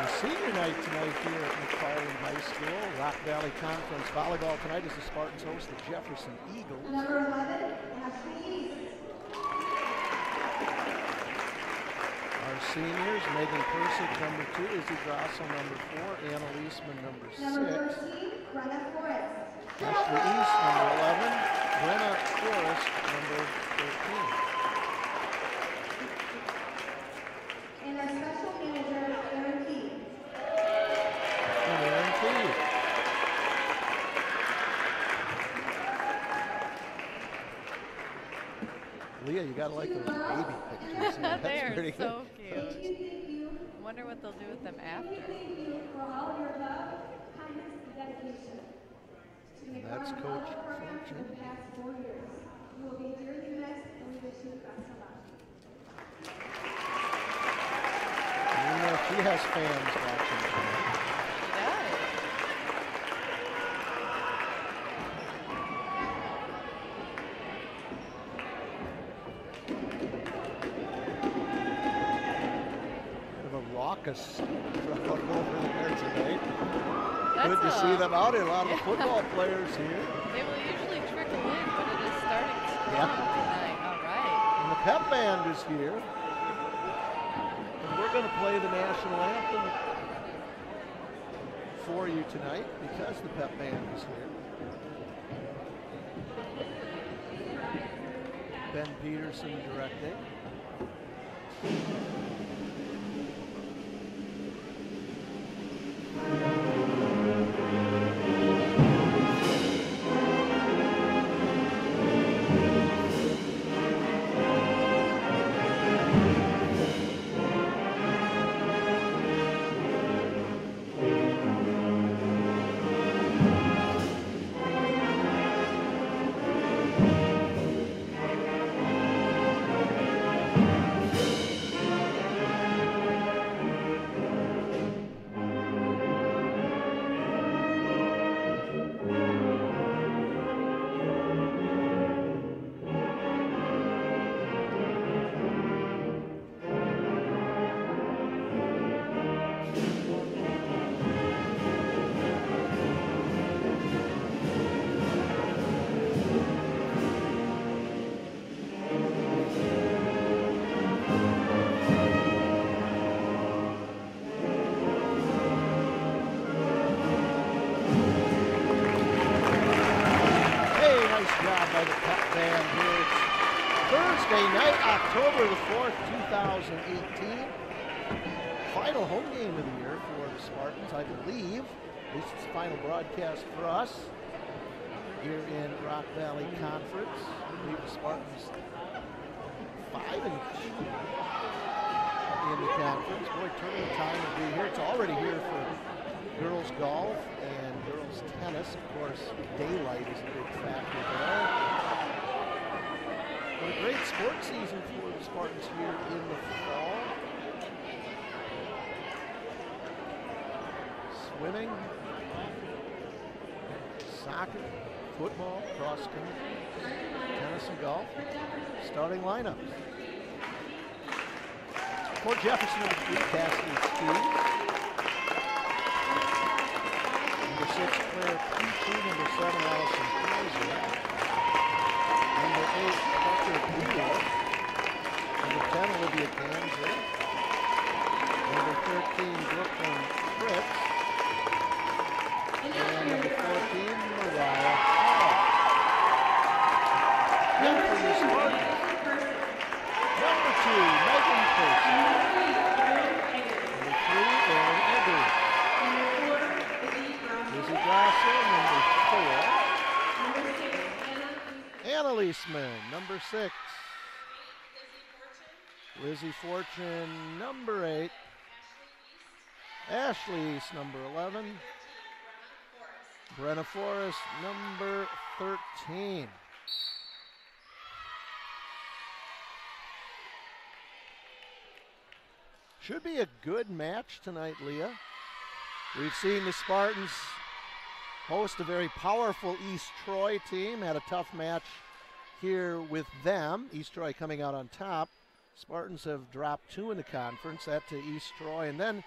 Senior night tonight here at McFarland High School. Rock Valley Conference volleyball tonight as the Spartans host the Jefferson Eagles. Number 11, Ashley. Our seniors, Megan Persick, number 2, Izzy Grosso, number 4, Anna Leisman, number 6. Number 13, Brenna Forrest. Ashley East, number 11, Brenna Forrest, number 13. And our special manager, Aaron Key. And Aaron Key. Leah, you gotta like those baby pictures. That's They're pretty so good. cute. I wonder what they'll do with them after. Thank you for all your love, kindness, and dedication to the That's McFarland Coach Volleyball program for Fortune. the past 4 years. You will be dearly missed, and we wish you the best of luck. You know, she has fans watching tonight. She does. Have a raucous crowd over there tonight. That's Good to see them out here. A lot of football players here. They will usually trickle in, but it is starting strong tonight. All right. And the pep band is here. And we're going to play the national anthem for you tonight because the pep band is here. Ben Peterson directing. By the pep band here. It's Thursday night, October the 4th, 2018. Final home game of the year for the Spartans, I believe. At least it's the final broadcast for us here in Rock Valley Conference. I believe the Spartans 5-2 in the conference. Boy, tournament time will be here. It's already here for girls golf and girls tennis. Of course, daylight is a big factor there. But a great sports season for the Spartans here in the fall. Swimming, soccer, football, cross country, tennis and golf. Starting lineups. For Jefferson, number 3, Cassidy Steve. Number 6, Claire Peachy. Number 7, Allison Kaiser. Number 8, Parker Beal. Number 10, Olivia Kanzer. Number 13, Brooklyn Fritz. And number 14, Mariah Hall. Then for the Spartans, number 2, Megan Percy. Number 3, Erin Edwards. Izzy Grosso, number 4. Anna Leisman, number 6. Lizzie Fortune, number 8. Ashley East, number 11. Brenna Forrest, number 13. Should be a good match tonight, Leah. We've seen the Spartans host a very powerful East Troy team. Had a tough match here with them. East Troy coming out on top. Spartans have dropped 2 in the conference, that to East Troy. And then,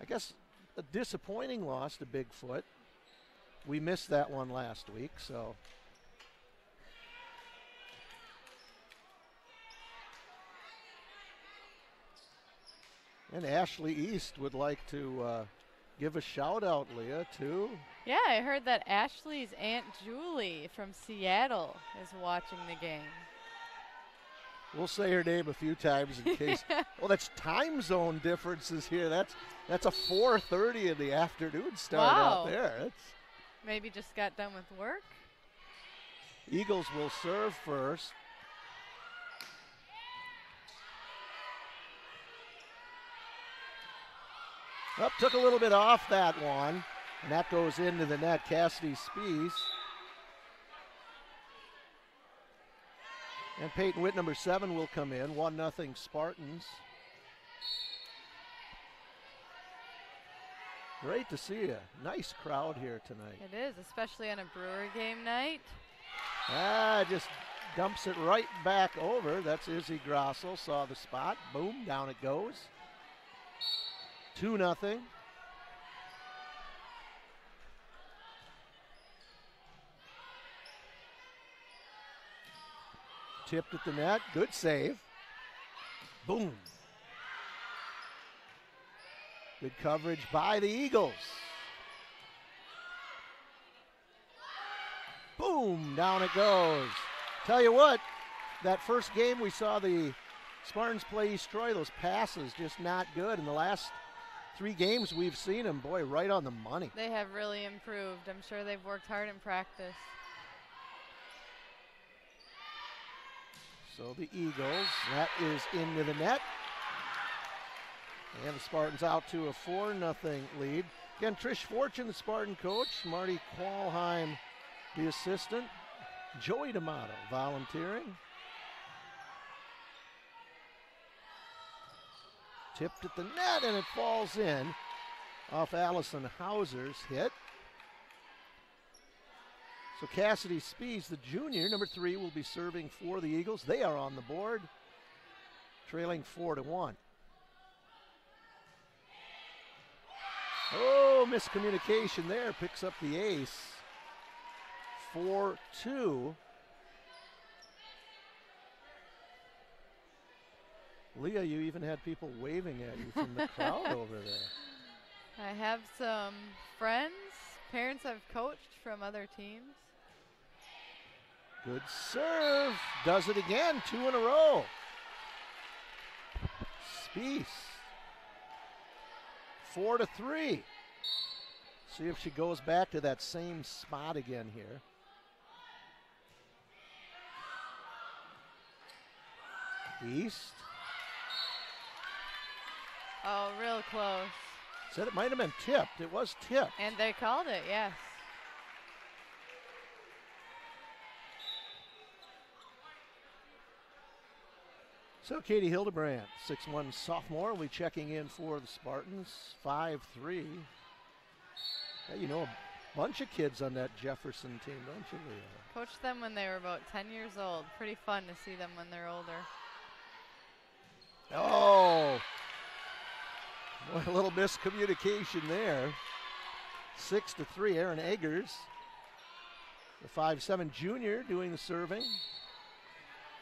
I guess a disappointing loss to Bigfoot. We missed that one last week, so. And Ashley East would like to give a shout out, Leah, too. Yeah, I heard that Ashley's Aunt Julie from Seattle is watching the game. We'll say her name a few times in case. Well, that's time zone differences here. That's a 4:30 in the afternoon start out there. That's maybe just got done with work. Eagles will serve first. Up, took a little bit off that one, and that goes into the net. Cassidy Spies. And Peyton Witt, number 7, will come in. 1-0 Spartans. Great to see a nice crowd here tonight. It is, especially on a Brewer game night. Just dumps it right back over. That's Izzy Grossel. Saw the spot. Boom, down it goes. 2-0. Tipped at the net. Good save. Boom. Good coverage by the Eagles. Boom, down it goes. Tell you what, that first game we saw the Spartans play East Troy, those passes just not good. In the last 3 games we've seen them, boy, right on the money. They have really improved. I'm sure they've worked hard in practice. So the Eagles, that is into the net. And the Spartans out to a 4-0 lead. Again, Trish Fortune, the Spartan coach. Marty Qualheim, the assistant. Joey D'Amato volunteering. Tipped at the net, and it falls in off Allison Hauser's hit. So Cassidy Spies, the junior, number 3, will be serving for the Eagles. They are on the board, trailing 4-1. Oh, miscommunication there. Picks up the ace. 4-2. Leah, you even had people waving at you from the crowd over there. I have some friends, parents I've coached from other teams. Good serve. Does it again. 2 in a row. Spies. 4-3. See if she goes back to that same spot again here. East. Oh, real close. Said it might have been tipped. It was tipped. And they called it, yes. So Katie Hildebrand, 6'1" sophomore, will be checking in for the Spartans, 5'3". Yeah, you know a bunch of kids on that Jefferson team, don't you, Leah? Coached them when they were about 10 years old. Pretty fun to see them when they're older. Oh, boy, a little miscommunication there. 6-3, Aaron Eggers, the 5'7" junior, doing the serving.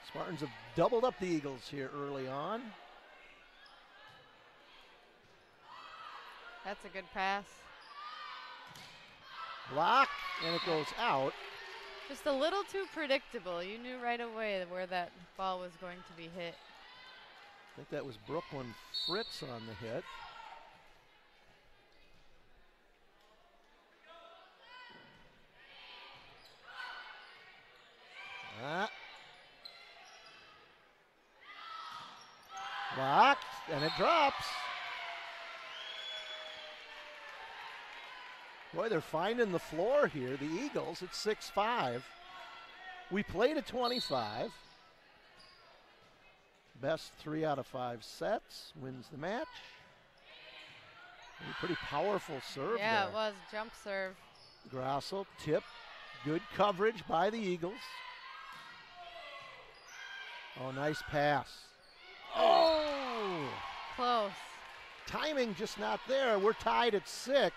Spartans have doubled up the Eagles here early on. That's a good pass. Block, and it goes out. Just a little too predictable. You knew right away where that ball was going to be hit. I think that was Brooklyn Fritz on the hit. Blocked, and it drops. Boy, they're finding the floor here, the Eagles. It's 6-5. We played at 25. Best 3 out of 5 sets wins the match. A pretty powerful serve there. Yeah, it was. Jump serve. Grossel, tip. Good coverage by the Eagles. Oh, nice pass. Oh! Close. timing just not there. We're tied at 6.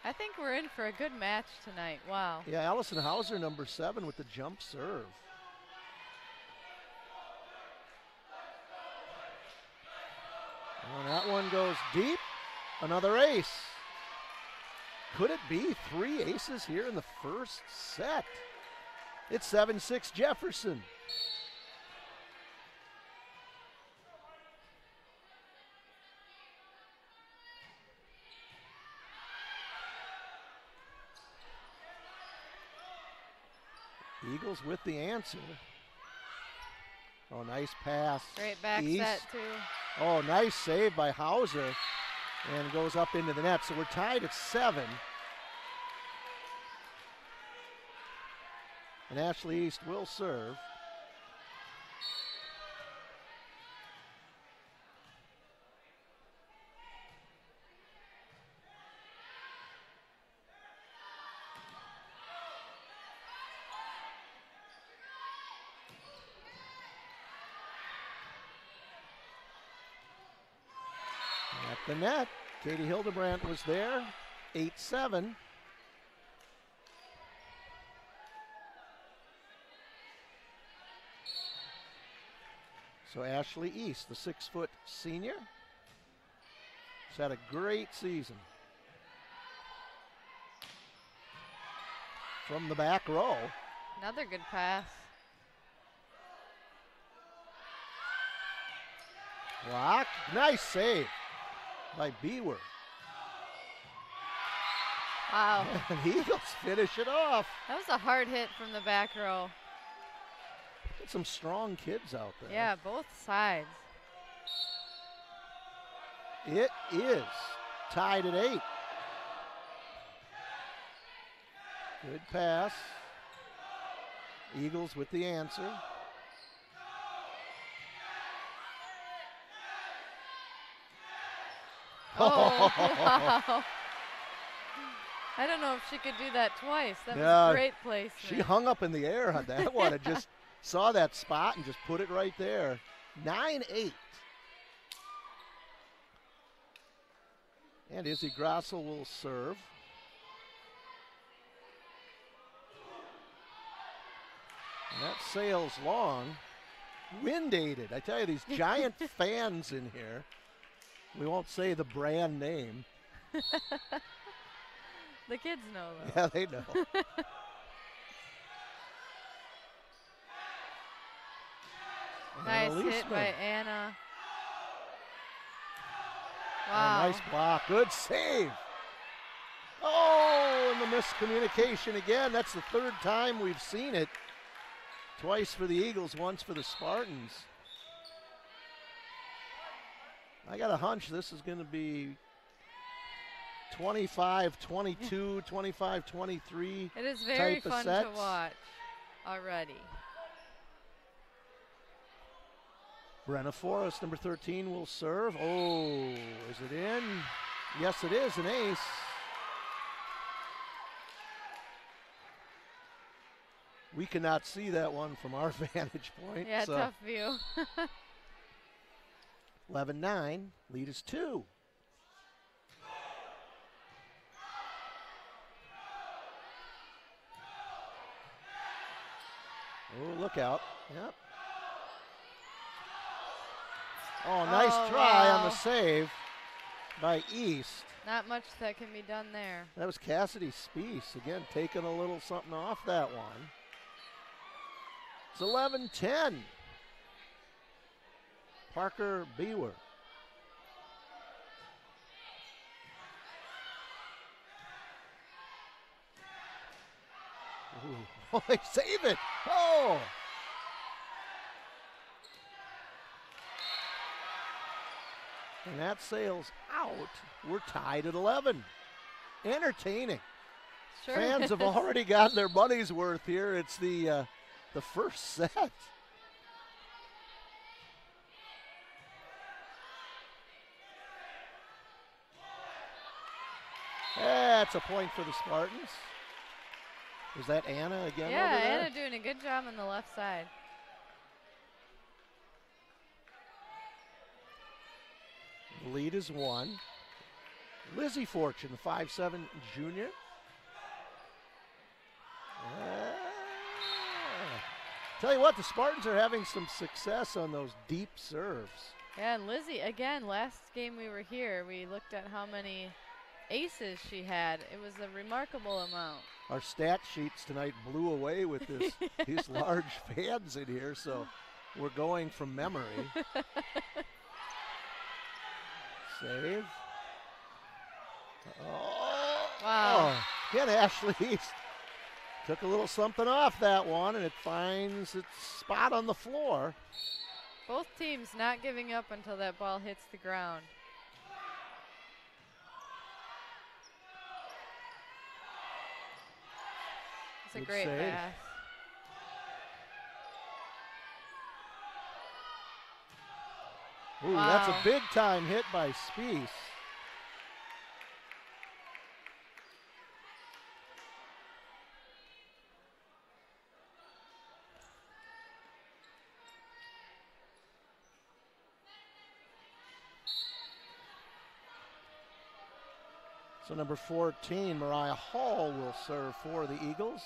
I think we're in for a good match tonight. Wow. Yeah, Allison Hauser, number 7, with the jump serve. And that one goes deep. Another ace. Could it be 3 aces here in the first set? It's 7-6 Jefferson. Eagles with the answer. Oh, nice pass. Great back East. set, too. Oh, nice save by Hauser. And goes up into the net. So we're tied at 7. And Ashley East will serve. At the net, Katie Hildebrandt was there, 8-7. So Ashley East, the 6-foot senior, has had a great season. From the back row. Another good pass. Block, nice save by Bewer. Wow. And Eagles finish it off. That was a hard hit from the back row. Got some strong kids out there. Yeah, both sides. It is tied at 8. Good pass. Eagles with the answer. Oh, wow. I don't know if she could do that twice. That Yeah, was great placement. She hung up in the air on that one and just saw that spot and just put it right there. 9-8. And Izzy Grossel will serve. And that sails long. Wind aided. I tell you, these giant fans in here. We won't say the brand name. The kids know, though. Yeah, they know. Nice hit Leisman. by Anna. Oh, Wow. nice block. Good save. Oh, and the miscommunication again. That's the 3rd time we've seen it. Twice for the Eagles, once for the Spartans. I got a hunch this is going to be 25-22, 25-23. It is very type of fun to sets. watch already. Brenna Forrest, number 13, will serve. Oh, is it in? Yes, it is, an ace. We cannot see that one from our vantage point. Yeah, so tough view. 11-9, lead is 2. Oh, look out. Yep. Oh, nice try on the save by East. Not much that can be done there. That was Cassidy Speece, again, taking a little something off that one. It's 11-10. Parker Bewer. Ooh. Oh, they save it. Oh. And that sails out. We're tied at 11. Entertaining. Sure Fans is. have already gotten their money's worth here. It's the first set. That's a point for the Spartans. Is that Anna again Yeah, over there? Anna doing a good job on the left side. The lead is 1. Lizzie Fortune, the 5'7" junior. Tell you what, the Spartans are having some success on those deep serves. Yeah, and Lizzie, again, last game we were here, we looked at how many aces she had. It was a remarkable amount. Our stat sheets tonight blew away with this, these large fans in here, so we're going from memory. Save. Oh, wow. Again, Ashley East took a little something off that one, and it finds its spot on the floor. Both teams not giving up until that ball hits the ground. It's a Good great save. pass. Ooh, Wow. That's a big time hit by Spies. So number 14, Mariah Hall, will serve for the Eagles.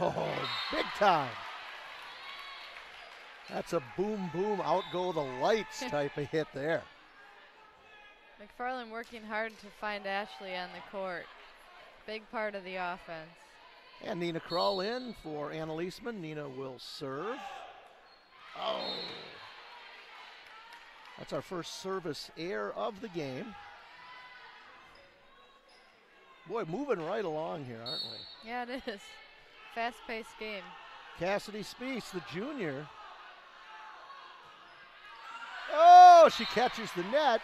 Oh, big time. That's a boom, boom, out go the lights type of hit there. McFarland working hard to find Ashley on the court. Big part of the offense. And Nina Krull in for Anna Leisman. Nina will serve. Oh. That's our first service error of the game. Boy, moving right along here, aren't we? Yeah, it is. Fast-paced game. Cassidy Spies, the junior. Oh, she catches the net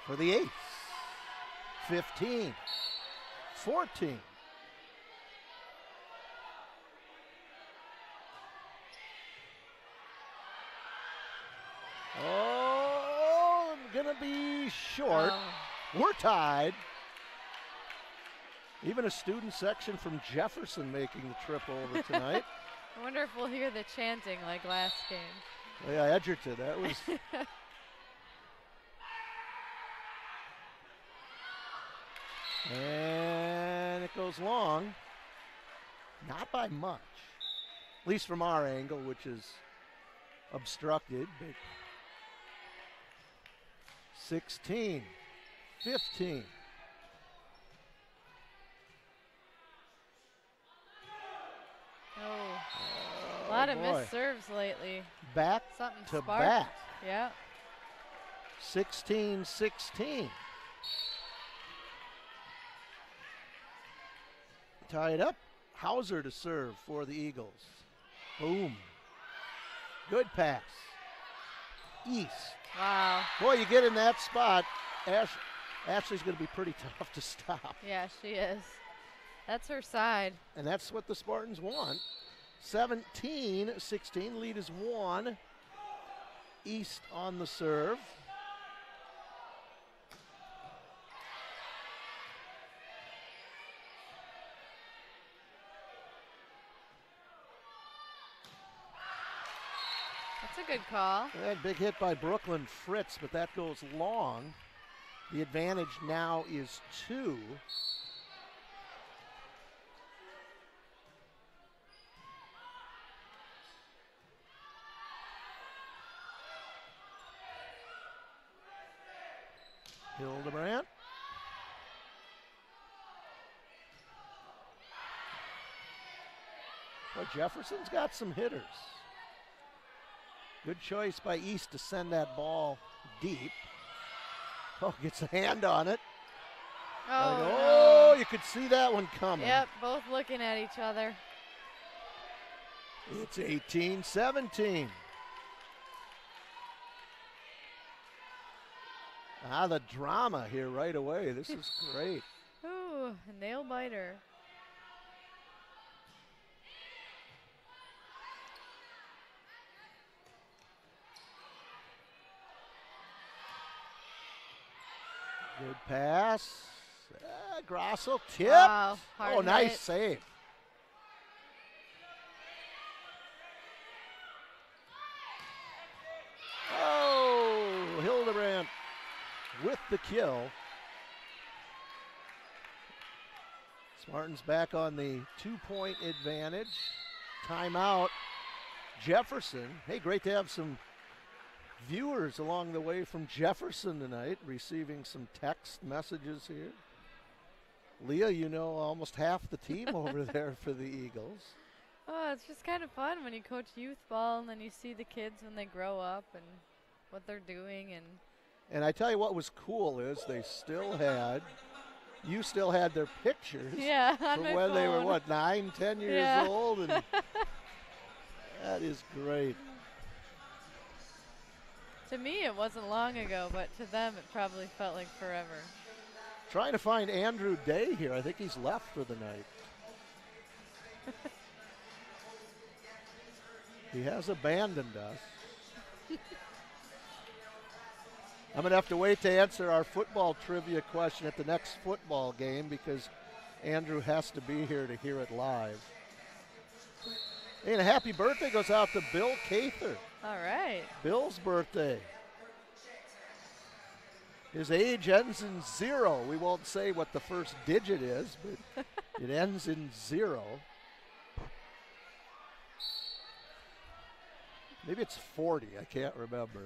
for the ace. 15, 14. Oh, gonna be short. Oh. We're tied. Even a student section from Jefferson making the trip over tonight. I wonder if we'll hear the chanting like last game. Oh, yeah, Edgerton, that was. And it goes long. Not by much. At least from our angle, which is obstructed. But 16, 15. Oh, a lot of boy. missed serves lately. Back Something to sparked. back. Yeah. 16-16. Tied up. Hauser to serve for the Eagles. Boom. Good pass. East. Wow. Boy, you get in that spot, Ashley's going to be pretty tough to stop. Yeah, she is. That's her side. And that's what the Spartans want. 17-16, lead is 1. East on the serve. That's a good call. That big hit by Brooklyn Fritz, but that goes long. The advantage now is 2. Hildebrandt. Well, Jefferson's got some hitters. Good choice by East to send that ball deep. Oh, gets a hand on it. Oh, You could see that one coming. Yep, both looking at each other. It's 18-17. The drama here right away. This is great. Ooh, a nail biter. Good pass. Grosso tipped. Wow, hard nice hit. save. Hildebrand with the kill. Spartans back on the 2-point advantage. Timeout, Jefferson. Hey, great to have some viewers along the way from Jefferson tonight, receiving some text messages here. Leah, you know almost half the team over there for the Eagles. Oh, it's just kind of fun when you coach youth ball and then you see the kids when they grow up and what they're doing. And I tell you what was cool is you still had their pictures. Yeah, on from my when they were, phone. what, 9, 10 years Yeah. old? And that is great. To me, it wasn't long ago, but to them, it probably felt like forever. Trying to find Andrew Day here. I think he's left for the night. He has abandoned us. I'm going to have to wait to answer our football trivia question at the next football game because Andrew has to be here to hear it live. And a happy birthday goes out to Bill Cather. All right. Bill's birthday. His age ends in 0. We won't say what the first digit is, but it ends in 0. Maybe it's 40. I can't remember.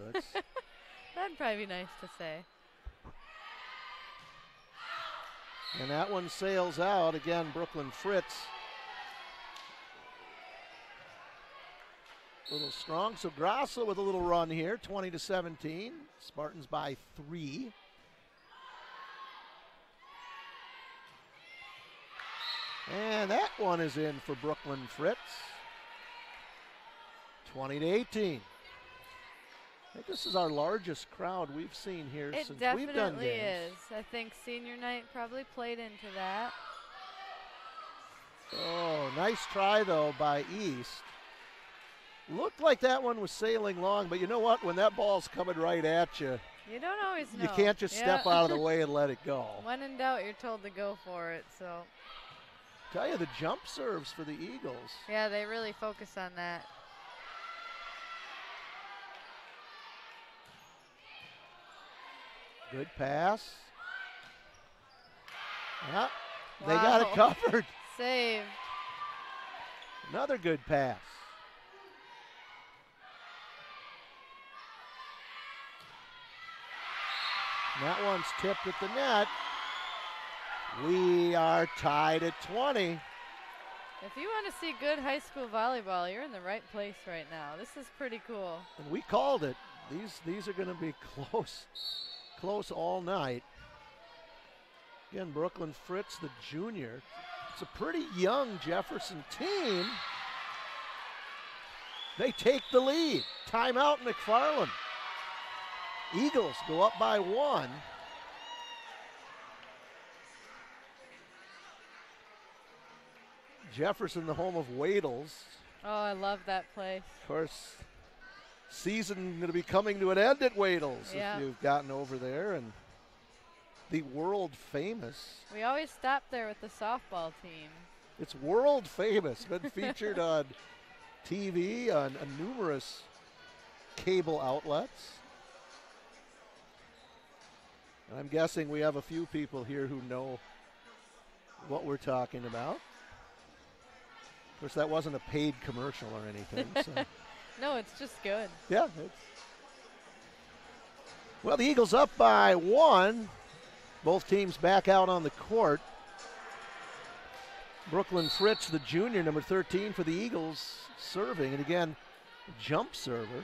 That'd probably be nice to say. And that one sails out. Again, Brooklyn Fritz. A little strong. So Grasso with a little run here, 20-17. Spartans by 3. And that one is in for Brooklyn Fritz. 20-18. I think this is our largest crowd we've seen here since we've done games. It definitely is. I think senior night probably played into that. Oh, nice try, though, by East. Looked like that one was sailing long, but you know what? When that ball's coming right at you, you don't always know. You can't just step out of the way and let it go. When in doubt, you're told to go for it. So, tell you, the jump serves for the Eagles. Yeah, they really focus on that. Good pass. Yeah, they got it covered. Saved. Another good pass. And that one's tipped at the net. We are tied at 20. If you want to see good high school volleyball, you're in the right place right now. This is pretty cool. And we called it. These are going to be close all night. Again, Brooklyn Fritz, the junior. It's a pretty young Jefferson team. They take the lead. Timeout, McFarland. Eagles go up by 1. Jefferson, the home of Wadles. Oh, I love that place. Of course, season going to be coming to an end at Wadles if you've gotten over there. And the world famous. We always stop there with the softball team. It's world famous. Been featured on TV, on numerous cable outlets. I'm guessing we have a few people here who know what we're talking about. Of course, that wasn't a paid commercial or anything. So. No, it's just good. Yeah. Well, the Eagles up by 1. Both teams back out on the court. Brooklyn Fritz, the junior, number 13 for the Eagles, serving. And again, jump server.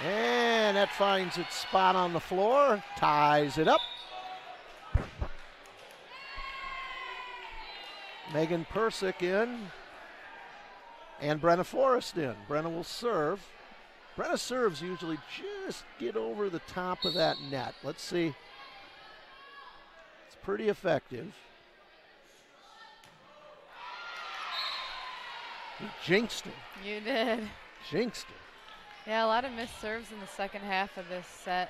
And that finds its spot on the floor, ties it up. Megan Persick in, and Brenna Forrest in. Brenna will serve. Brenna serves usually just get over the top of that net. Let's see. It's pretty effective. You jinxed it. You did. Jinxed it. Yeah, a lot of missed serves in the second half of this set.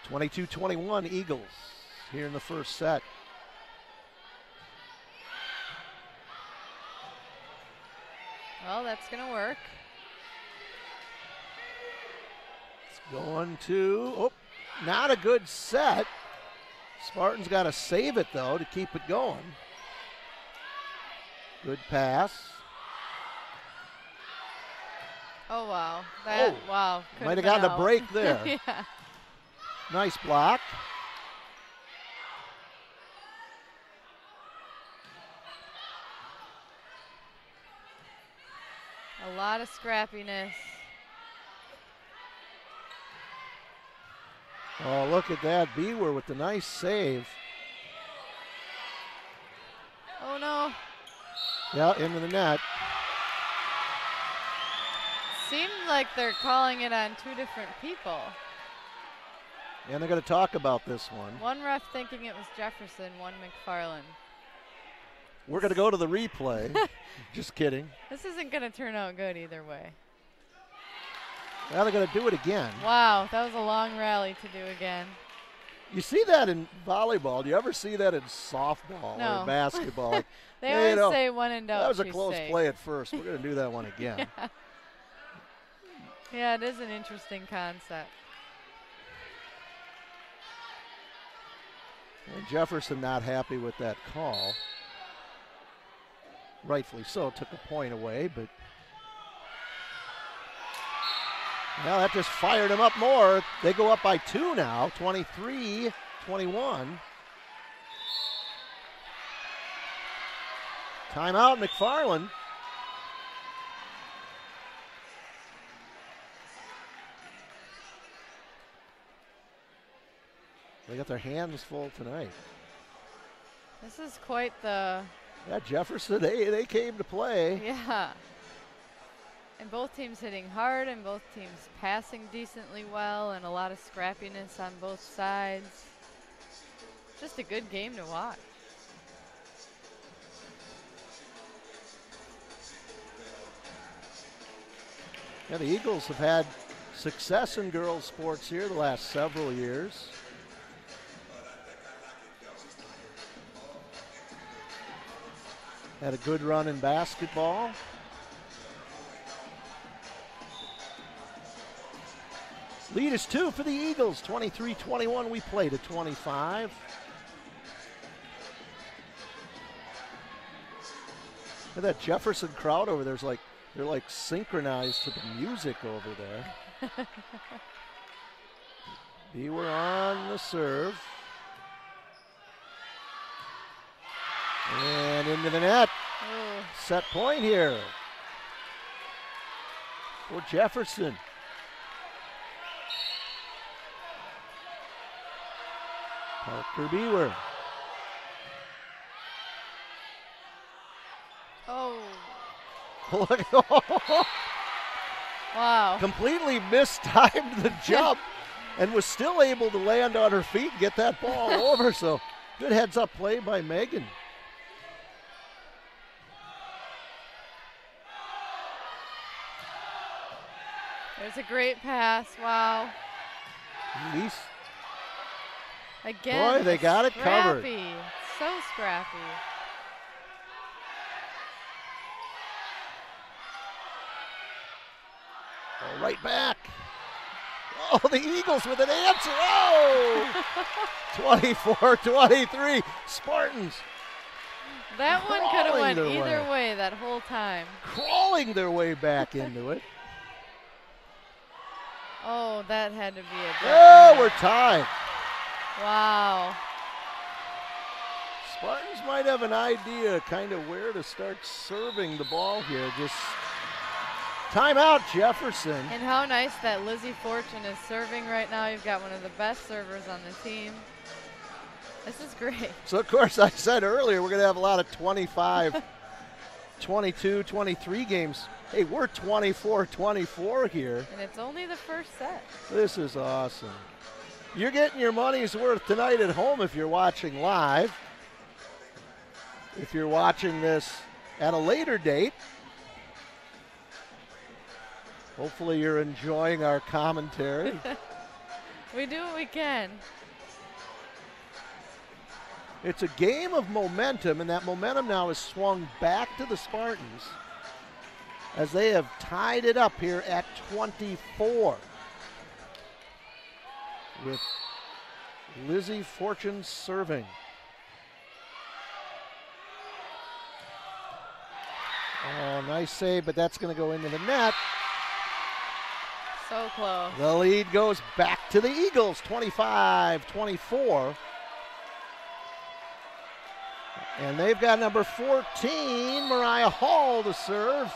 22-21 Eagles here in the first set. Well, that's going to work. It's going to, oh, not a good set. Spartans got to save it, though, to keep it going. Good pass. Oh, wow. That, wow. Might have gotten a break there. Yeah. Nice block. A lot of scrappiness. Oh, look at that. Beaver with the nice save. Oh, no. Yeah, into the net. Seemed like they're calling it on two different people. And they're going to talk about this one. One ref thinking it was Jefferson, one McFarland. We're going to go to the replay. Just kidding. This isn't going to turn out good either way. Now they're going to do it again. Wow, that was a long rally to do again. You see that in volleyball. Do you ever see that in softball No. or basketball? Like, They hey, always say one and out. that was a she's close safe. play at first. We're going to do that one again. Yeah. Yeah, it is an interesting concept. And Jefferson not happy with that call. Rightfully so, took a point away, but now that just fired him up more. They go up by 2 now, 23-21. Timeout, McFarland. They got their hands full tonight. This is quite the... Yeah, Jefferson, they came to play. Yeah. And both teams hitting hard and both teams passing decently well and a lot of scrappiness on both sides. Just a good game to watch. Yeah, the Eagles have had success in girls sports here the last several years. Had a good run in basketball. Lead is 2 for the Eagles, 23-21. We play to 25. And that Jefferson crowd over there's like, they're like synchronized to the music over there. Beaver on the serve. And into the net. Ooh. Set point here for Jefferson. Parker Beaver. Oh. Look. Wow. Completely mistimed the jump and was still able to land on her feet and get that ball over. So good heads up play by Megan. There's a great pass. Wow. East. Again. Boy, they got it covered. Scrappy. So scrappy. Oh, right back. Oh, the Eagles with an answer. Oh! 24-23. Spartans. That one could have went Crawling their either way that whole time. Crawling their way back into it. Oh, that had to be a good Oh, one. we're tied. Wow. Spartans might have an idea kind of where to start serving the ball here. Just timeout, Jefferson. And how nice that Lizzie Fortune is serving right now. You've got one of the best servers on the team. This is great. So, of course, I said earlier we're going to have a lot of 25, 22, 23 games. Hey, we're 24-24 here. And it's only the first set. This is awesome. You're getting your money's worth tonight at home if you're watching live. If you're watching this at a later date, hopefully you're enjoying our commentary. We do what we can. It's a game of momentum, and that momentum now is swung back to the Spartans. as they have tied it up here at 24 with Lizzie Fortune serving. Oh, nice save, but that's going to go into the net. So close. The lead goes back to the Eagles, 25-24. And they've got number 14, Mariah Hall, to serve.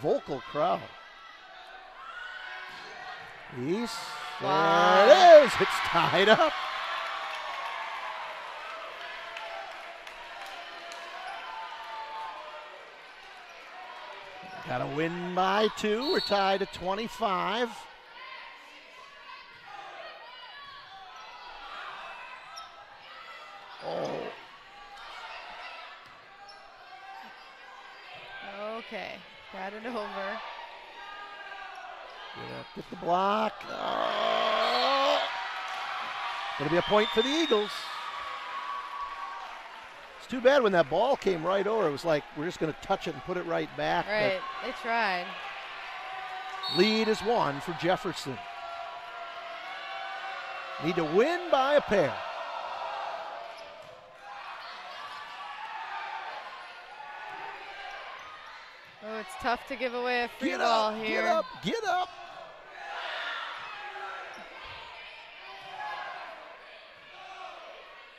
Vocal crowd. East. Wow. There it is. It's tied up. Got to win by 2. We're tied at 25. Oh. Okay, got it over. Get the block. Oh. Going to be a point for the Eagles. It's too bad when that ball came right over. It was like we're just going to touch it and put it right back. Right, they tried. Lead is 1 for Jefferson. Need to win by a pair. Oh, it's tough to give away a free ball here. Get up, get up.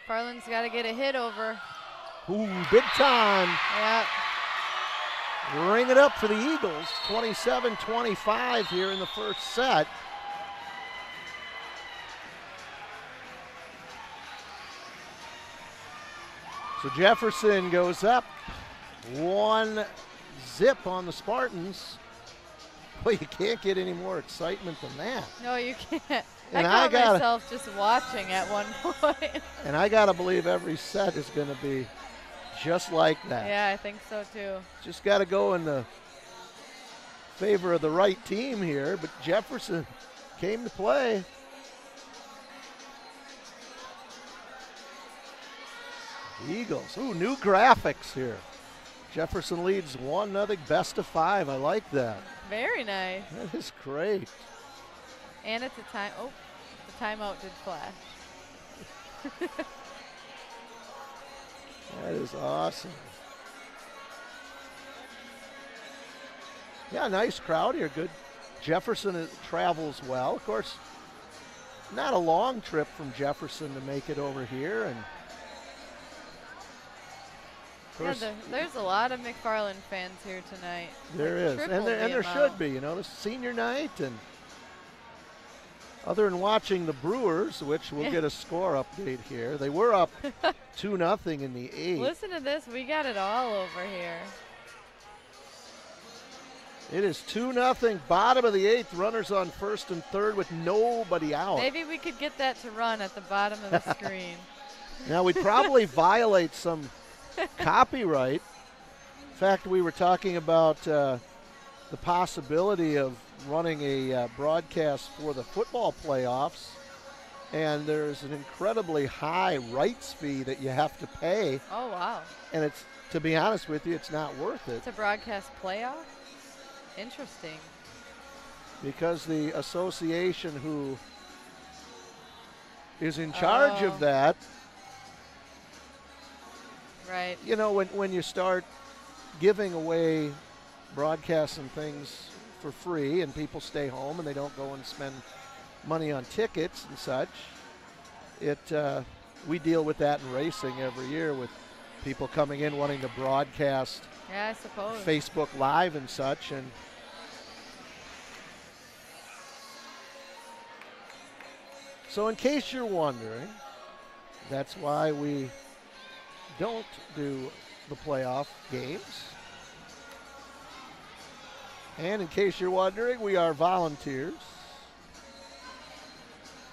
McFarland's got to get a hit over. Ooh, big time. Yep. Ring it up for the Eagles. 27-25 here in the first set. So Jefferson goes up 1-0 on the Spartans. Well, you can't get any more excitement than that. No, you can't. And I caught myself just watching at one point. And I got to believe every set is going to be just like that. Yeah, I think so too. Just got to go in the favor of the right team here, but Jefferson came to play. Eagles, ooh, new graphics here. Jefferson leads 1-0, best of 5. I like that. Very nice. That is great. And it's a time. Oh, the timeout did flash. That is awesome. Yeah, nice crowd here. Good. Jefferson travels well. Of course, not a long trip from Jefferson to make it over here. And yeah, there's a lot of McFarland fans here tonight. There is, and there should be. You know, it's senior night, and other than watching the Brewers, which we'll get a score update here, they were up 2-0 in the 8th. Listen to this, we got it all over here. It is 2-0, bottom of the 8th, runners on first and third with nobody out. Maybe we could get that to run at the bottom of the screen. Now, we'd probably violate some copyright. In fact, we were talking about the possibility of running a broadcast for the football playoffs, and there's an incredibly high rights fee that you have to pay. Oh, wow. And it's, to be honest with you, it's not worth it. It's a broadcast playoff? Interesting. Because the association who is in charge of that, right. You know, when you start giving away broadcasts and things for free and people stay home and they don't go and spend money on tickets and such, we deal with that in racing every year with people coming in wanting to broadcast I suppose. Facebook Live and such. And so in case you're wondering, that's why we don't do the playoff games. And in case you're wondering, we are volunteers.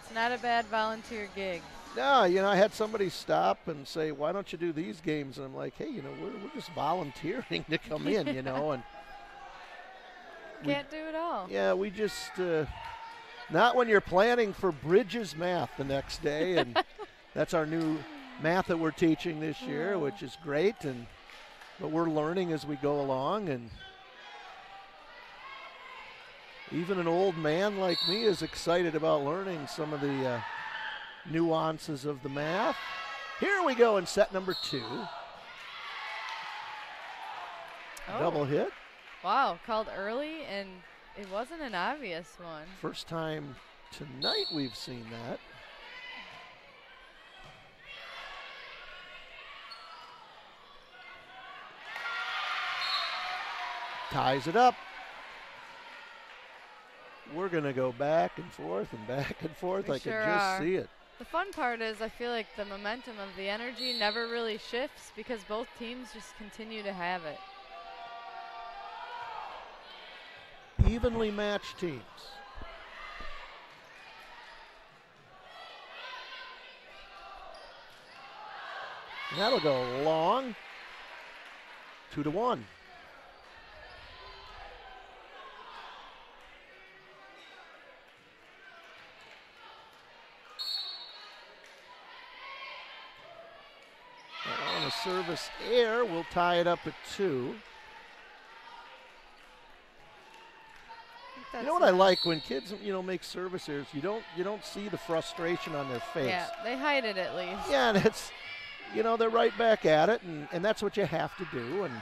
It's not a bad volunteer gig. No, you know, I had somebody stop and say, why don't you do these games? And I'm like, hey, you know, we're just volunteering to come in, you know. And can't do it all. Yeah, we just, not when you're planning for Bridges Math the next day. And that's our new math that we're teaching this year, which is great, but we're learning as we go along, and even an old man like me is excited about learning some of the nuances of the math. Here we go in set number 2. Double hit. Wow, called early, and it wasn't an obvious one. First time tonight we've seen that. Ties it up. We're going to go back and forth and back and forth. I sure can just are. see it. The fun part is I feel like the momentum of the energy never really shifts because both teams just continue to have it. Evenly matched teams. And that'll go long. 2-1. On a service error, we'll tie it up at 2. You know what I like when kids, make service errors. You don't see the frustration on their face. Yeah, they hide it at least. Yeah, and it's, they're right back at it, and that's what you have to do. And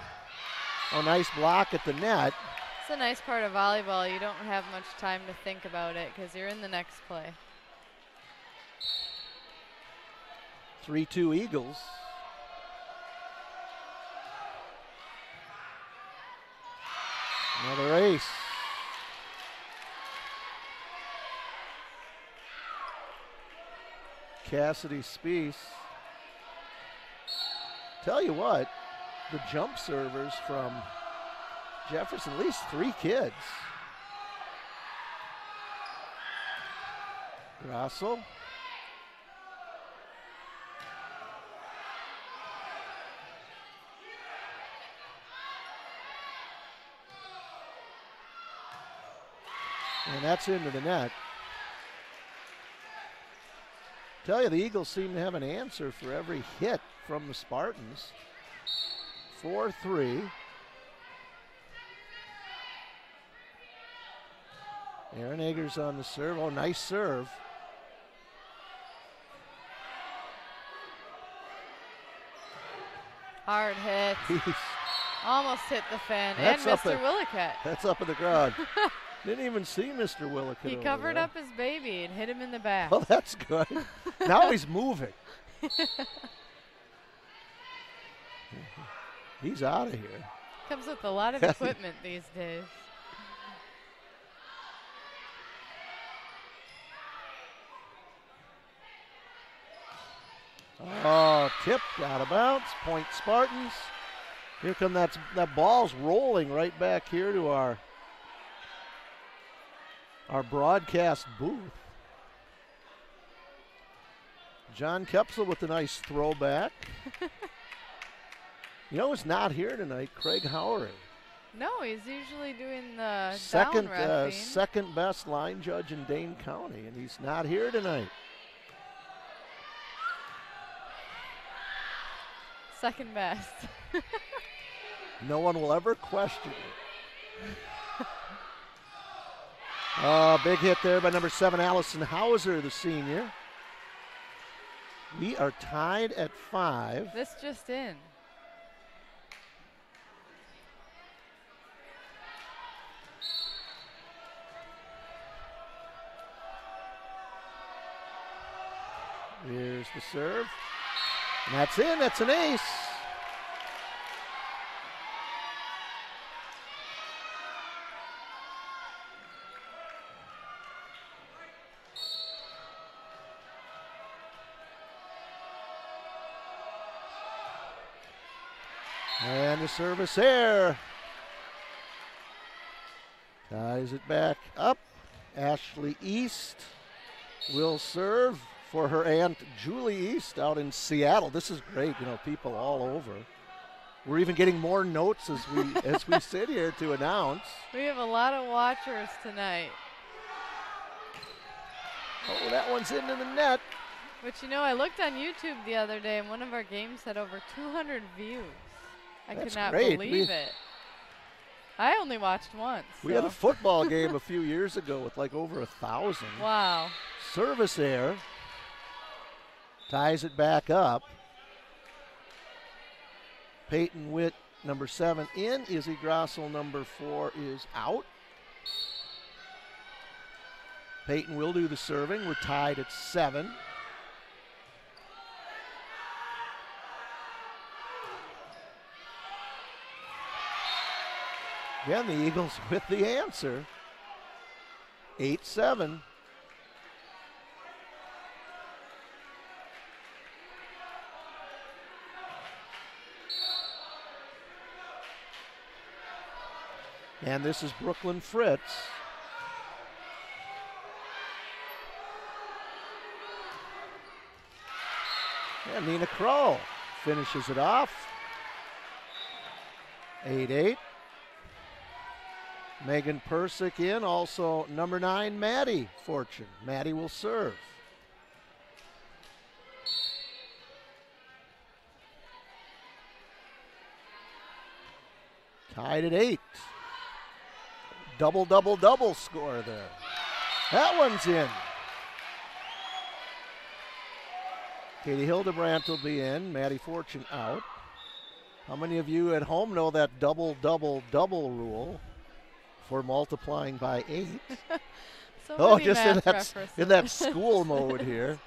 a nice block at the net. It's a nice part of volleyball. You don't have much time to think about it because you're in the next play. 3-2 Eagles. Another ace. Cassidy Spiess. Tell you what, the jump servers from Jefferson, at least 3 kids. Grassel. And that's into the net. Tell you, the Eagles seem to have an answer for every hit from the Spartans. 4-3. Aaron Eggers on the serve. Oh, nice serve. Hard hit. Almost hit the fan. That's and Mr. Willicat. That's up in the crowd. Didn't even see Mr. Willicat. He covered up his baby and hit him in the back. Oh, that's good. Now he's moving. He's out of here. Comes with a lot of equipment these days. Oh, tipped out of bounds. Point Spartans. Here come that ball's rolling right back here to our broadcast booth. John Kepsel with a nice throwback. Who's not here tonight? Craig Howery. No, he's usually doing the second down reffing. Second best line judge in Dane County, and he's not here tonight. Second best. No one will ever question it. Big hit there by number 7, Allison Hauser, the senior. We are tied at 5. This just in. Here's the serve. And that's in. That's an ace. And the service there. Ties it back up. Ashley East will serve for her aunt Julie East out in Seattle. This is great, people all over. We're even getting more notes as we sit here to announce. We have a lot of watchers tonight. Oh, that one's into the net. Which, you know, I looked on YouTube the other day, and one of our games had over 200 views. I could not believe it. I only watched once. We had a football game a few years ago with like over 1,000. Wow. Service error. Ties it back up. Peyton Witt, number 7, in. Izzy Grossel, number 4, is out. Peyton will do the serving. We're tied at 7. Again, the Eagles with the answer. 8-7. And this is Brooklyn Fritz. And Nina Kroll finishes it off. 8-8. Megan Persick in, also number 9, Maddie Fortune. Maddie will serve. Tied at 8. Double, double, double score there. That one's in. Katie Hildebrandt will be in, Maddie Fortune out. How many of you at home know that double, double, double rule for multiplying by 8? So just in that school mode here.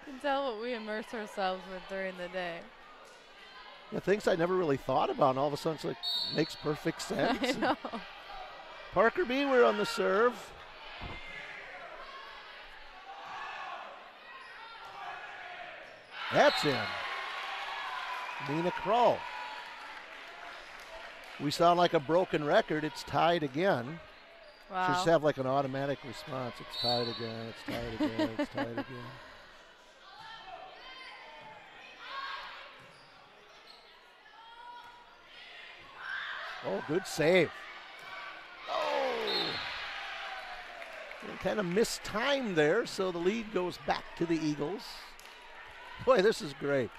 You can tell what we immerse ourselves with during the day. Yeah, things I never really thought about, and all of a sudden it's like, makes perfect sense. I know. Parker Beaver on the serve. That's in. Nina Kroll. We sound like a broken record. It's tied again. Wow. Should just have like an automatic response. It's tied again. It's tied again. It's tied again. Oh, good save. Oh. Kind of mistimed there, so the lead goes back to the Eagles. Boy, this is great.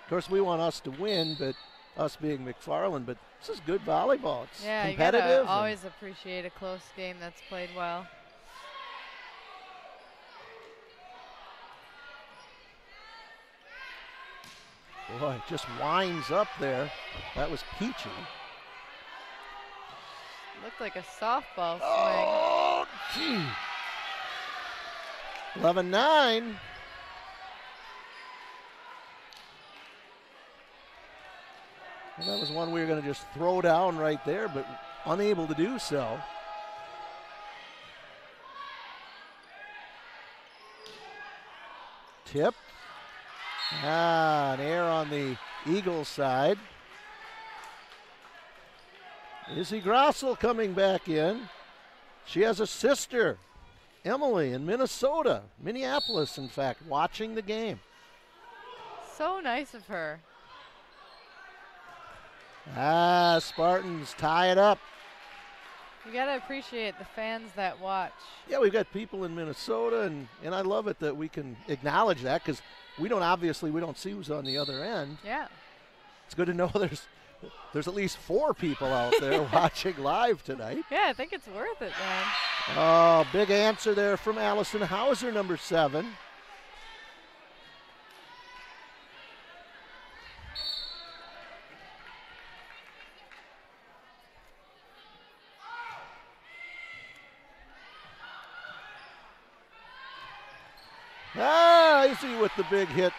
Of course, we want us to win, but us being McFarland, but this is good volleyball. It's competitive. You gotta always appreciate a close game that's played well. Boy, just winds up there. That was peachy. Looked like a softball swing. Oh, gee. 11-9. Well, that was one we were going to just throw down right there, but unable to do so. Tip. An error on the Eagles side. Izzy Grossel coming back in. She has a sister, Emily, in Minnesota, Minneapolis, in fact, watching the game. So nice of her. Spartans tie it up. You gotta appreciate the fans that watch. Yeah, we've got people in Minnesota, and I love it that we can acknowledge that, because we don't see who's on the other end. Yeah. It's good to know there's at least 4 people out there watching live tonight. Yeah, I think it's worth it, man. Oh, big answer there from Allison Hauser, number 7. Izzy with the big hit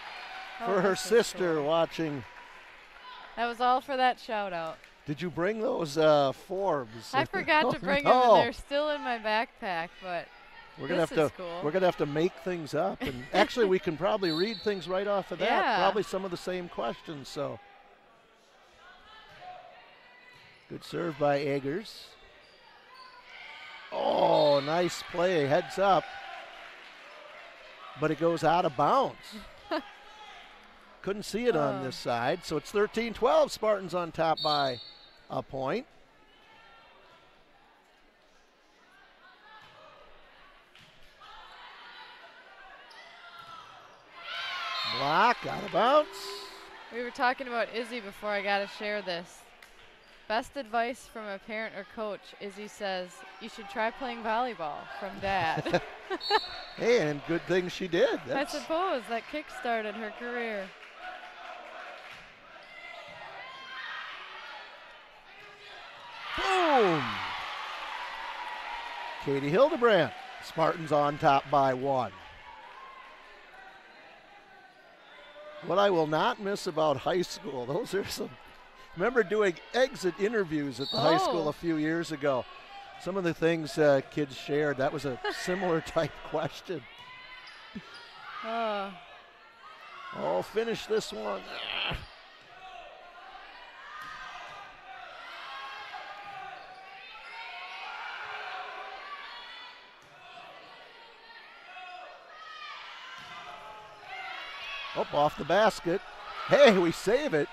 for her sister, cool. Watching. That was all for that shout out. Did you bring those forms? I forgot to bring them, and they're still in my backpack, but we're gonna have to make things up, and actually we can probably read things right off of that. Yeah. Probably some of the same questions. So good serve by Eggers. Oh, nice play, heads up. But it goes out of bounds. Couldn't see it on this side. So it's 13-12. Spartans on top by a point. Block, out of bounds. We were talking about Izzy before. I got to share this. Best advice from a parent or coach, Izzy says, you should try playing volleyball from Dad. Hey, and good thing she did. I suppose that kick-started her career. Boom! Katie Hildebrandt. Spartans on top by 1. What I will not miss about high school, those are some, remember doing exit interviews at the high school a few years ago. Some of the things kids shared, that was a similar type question. Oh, finish this one. Up off the basket. Hey, we save it.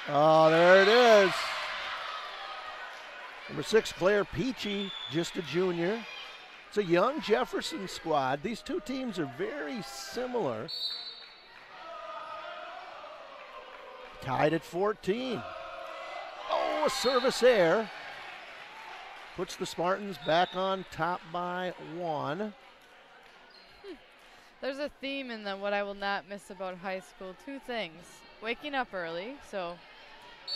Oh, there it is. Number 6, Claire Peachy, just a junior. It's a young Jefferson squad. These two teams are very similar. Tied at 14. Oh, a service error. Puts the Spartans back on top by 1. There's a theme in what I will not miss about high school. 2 things. Waking up early, so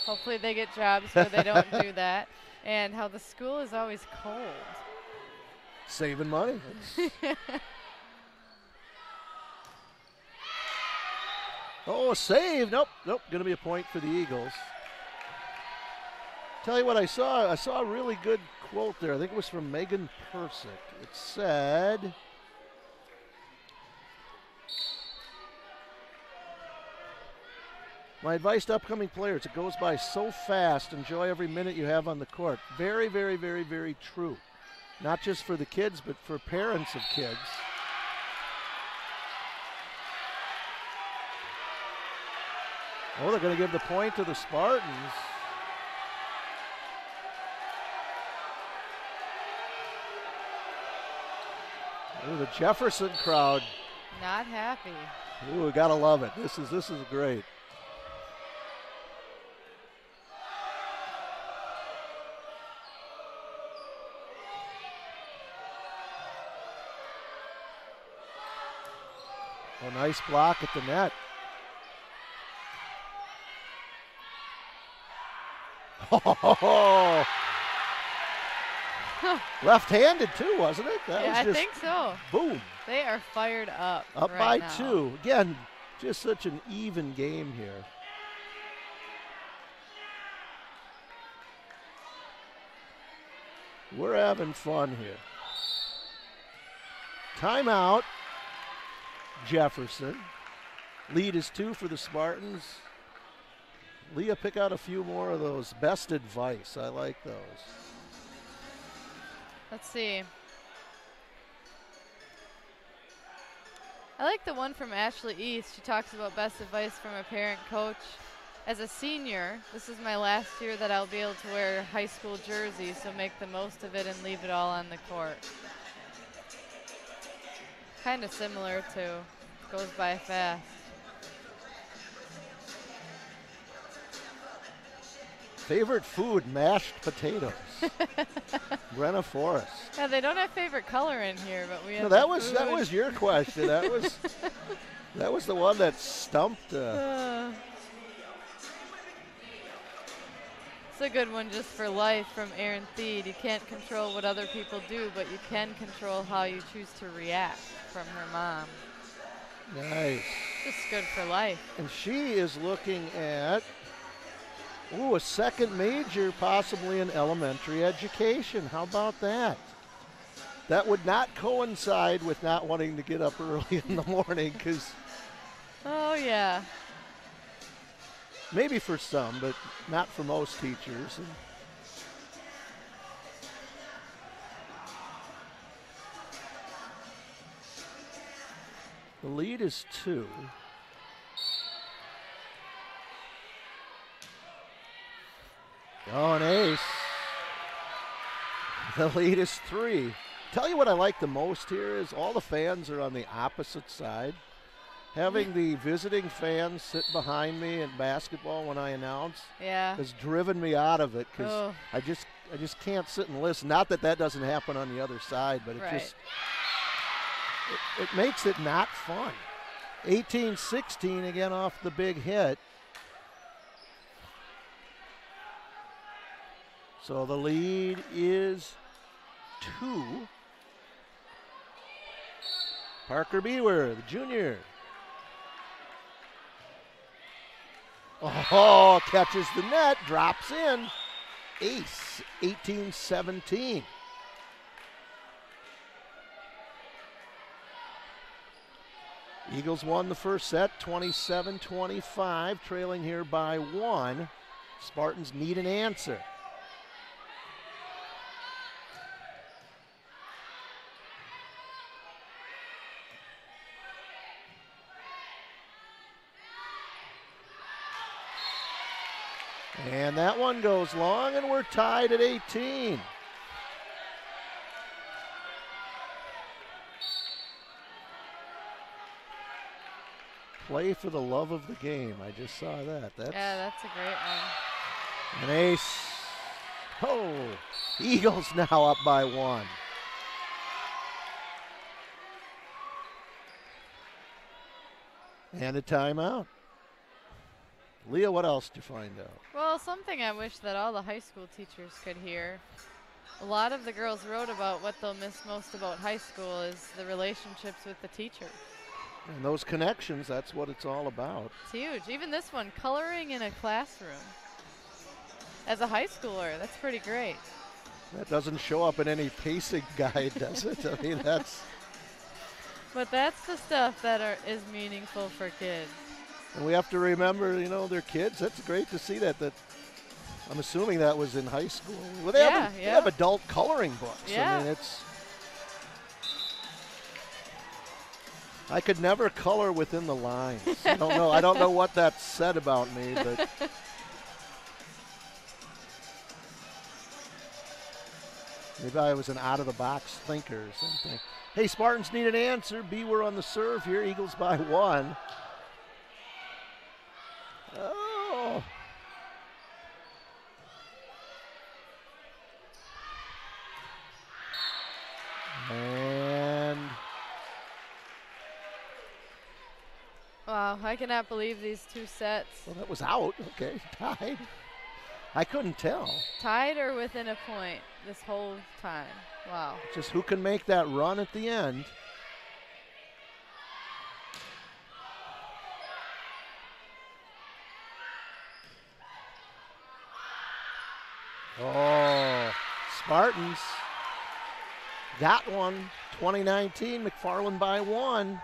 hopefully they get jobs where they don't do that. And how the school is always cold. Saving money. Oh, a save. Nope. Going to be a point for the Eagles. Tell you what I saw. I saw a really good quote there. I think it was from Megan Persick. It said, my advice to upcoming players, it goes by so fast. Enjoy every minute you have on the court. Very, very, very, very true. Not just for the kids, but for parents of kids. Oh, they're going to give the point to the Spartans. Ooh, the Jefferson crowd. Not happy. Ooh, gotta love it. This is great. Oh, nice block at the net. Oh, left-handed too, wasn't it? That was just, I think so. Boom. They are fired up. Up right by now. 2. Again, just such an even game here. We're having fun here. Timeout. Jefferson. Lead is 2 for the Spartans. Leah, pick out a few more of those. Best advice. I like those. Let's see. I like the one from Ashley East. She talks about best advice from a parent coach. As a senior, this is my last year that I'll be able to wear a high school jersey, so make the most of it and leave it all on the court. Kind of similar to goes by fast. Favorite food, mashed potatoes. Brenna Forrest. Yeah, they don't have favorite color in here, but we have. No, that was your question. That was the one that stumped. It's a good one just for life from Erin Theed. You can't control what other people do, but you can control how you choose to react, from her mom. Nice. Just good for life. And she is looking at, a second major, possibly in elementary education. How about that? That would not coincide with not wanting to get up early in the morning, because. Oh, yeah. Maybe for some, but not for most teachers. And the lead is 2. Oh, an ace. The lead is 3. Tell you what I like the most here is all the fans are on the opposite side. Having the visiting fans sit behind me in basketball when I announce has driven me out of it because I just can't sit and listen. Not that that doesn't happen on the other side, but it makes it not fun. 18-16 again off the big hit. So the lead is 2. Parker Bewer, the junior. Oh, catches the net, drops in. Ace, 18-17. Eagles won the first set, 27-25, trailing here by 1. Spartans need an answer. And that one goes long, and we're tied at 18. Play for the love of the game. I just saw that. That's a great one. An ace. Oh, Eagles now up by 1. And a timeout. Leah, what else did you find out? Well, something I wish that all the high school teachers could hear. A lot of the girls wrote about what they'll miss most about high school is the relationships with the teacher. And those connections, that's what it's all about. It's huge. Even this one, coloring in a classroom. As a high schooler, that's pretty great. That doesn't show up in any pacing guide, does it? I mean, that's... But that's the stuff that is meaningful for kids. And we have to remember, you know, they're kids. That's great to see that. I'm assuming that was in high school. Well, they have adult coloring books. Yeah. I mean, I could never color within the lines. I don't know what that said about me, but maybe I was an out-of-the-box thinker or something. Hey, Spartans need an answer. We're on the serve here. Eagles by 1. Oh. And wow, I cannot believe these 2 sets. Well, that was out. Okay, tied. I couldn't tell. Tied or within a point this whole time. Wow. Just who can make that run at the end. Oh, Spartans got one. 2019, McFarland by 1.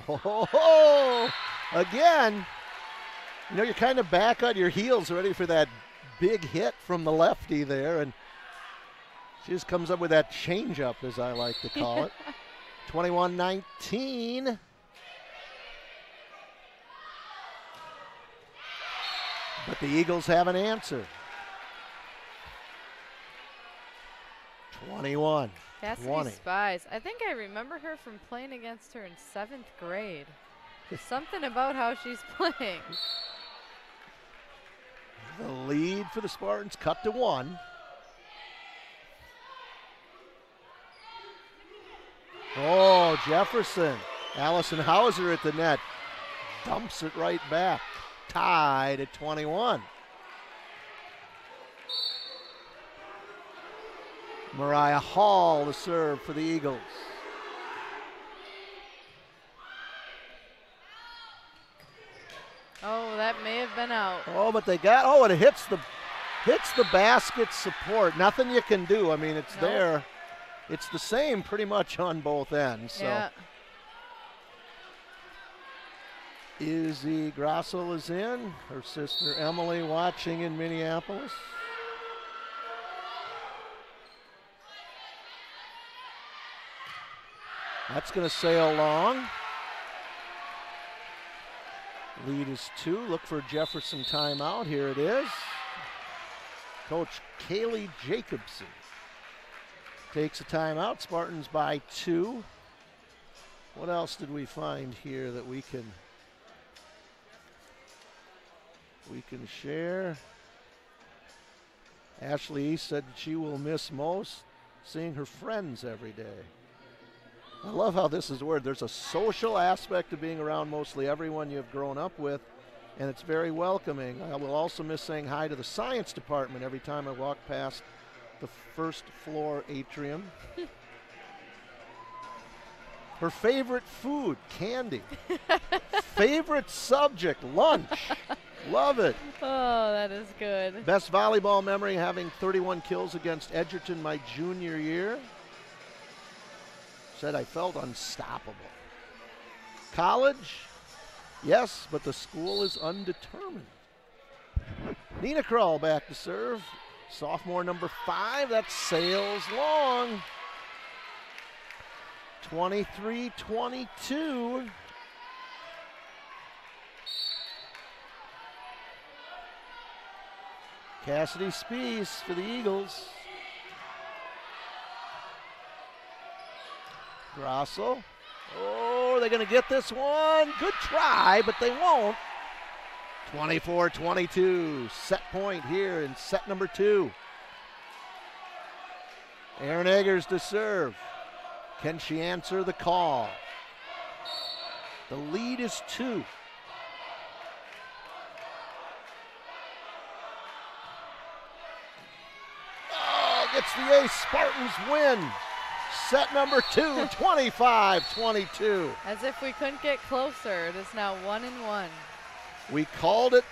Oh, again. You know, you're kind of back on your heels ready for that big hit from the lefty there, and she just comes up with that changeup, as I like to call it. 21-19. But the Eagles have an answer. 21. Cassidy Spies. I think I remember her from playing against her in 7th grade. Something about how she's playing. The lead for the Spartans cut to 1. Oh, Jefferson. Allison Hauser at the net. Dumps it right back. Tied at 21. Mariah Hall to serve for the Eagles. Oh, that may have been out. Oh, but they got, and it hits the basket support. Nothing you can do. I mean, it's there. It's the same pretty much on both ends. So. Yeah. Izzy Grossel is in. Her sister Emily watching in Minneapolis. That's going to sail long. Lead is 2. Look for Jefferson timeout. Here it is. Coach Kaylee Jacobson takes a timeout. Spartans by 2. What else did we find here that we can share? Ashley East said she will miss most seeing her friends every day. I love how this is worded. There's a social aspect of being around mostly everyone you've grown up with, and it's very welcoming. I will also miss saying hi to the science department every time I walk past the first floor atrium. Her favorite food, candy. Favorite subject, lunch. Love it. Oh, that is good. Best volleyball memory, having 31 kills against Edgerton my junior year. Said I felt unstoppable. College, yes, but the school is undetermined. Nina Krull back to serve. Sophomore number 5, that sails long. 23-22. Cassidy Spies for the Eagles. Grosso. Oh, are they going to get this one? Good try, but they won't. 24-22. Set point here in set number 2. Erin Eggers to serve. Can she answer the call? The lead is 2. Oh, gets the ace. Spartans win. Set number 2, 25-22. As if we couldn't get closer. It is now 1-1. We called it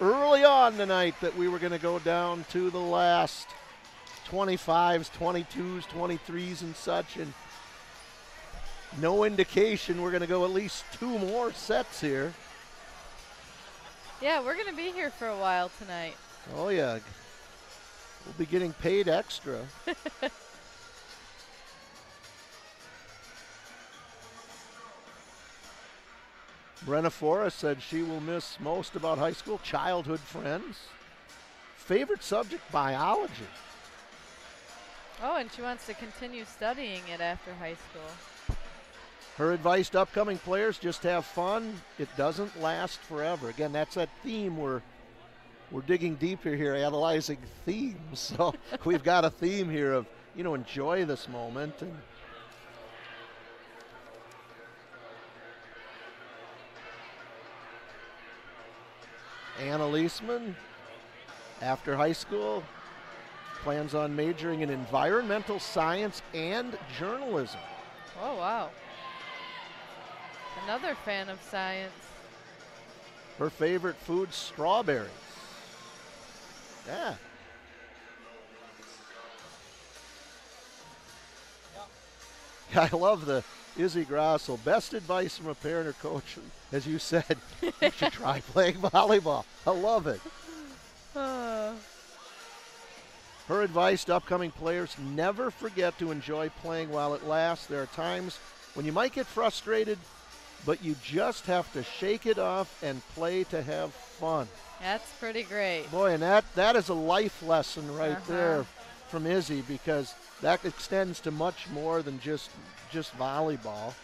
early on tonight that we were going to go down to the last 25s, 22s, 23s and such, and no indication we're going to go at least 2 more sets here. Yeah, we're going to be here for a while tonight. Oh, yeah. We'll be getting paid extra. Brenna Forrest said she will miss most about high school, childhood friends. Favorite subject, biology. Oh, and she wants to continue studying it after high school. Her advice to upcoming players, just have fun. It doesn't last forever. Again, that's that theme we're digging deeper here, analyzing themes. So we've got a theme here of, enjoy this moment. And Anna Leisman, after high school, plans on majoring in environmental science and journalism. Oh, wow. Another fan of science. Her favorite food, strawberries. Yeah. I love the Izzy Grosso. Best advice from a parent or coach, as you said, you should try playing volleyball. I love it. Her advice to upcoming players, never forget to enjoy playing while it lasts. There are times when you might get frustrated, but you just have to shake it off and play to have fun. That's pretty great. Boy, and that is a life lesson right there from Izzy, because that extends to much more than just volleyball.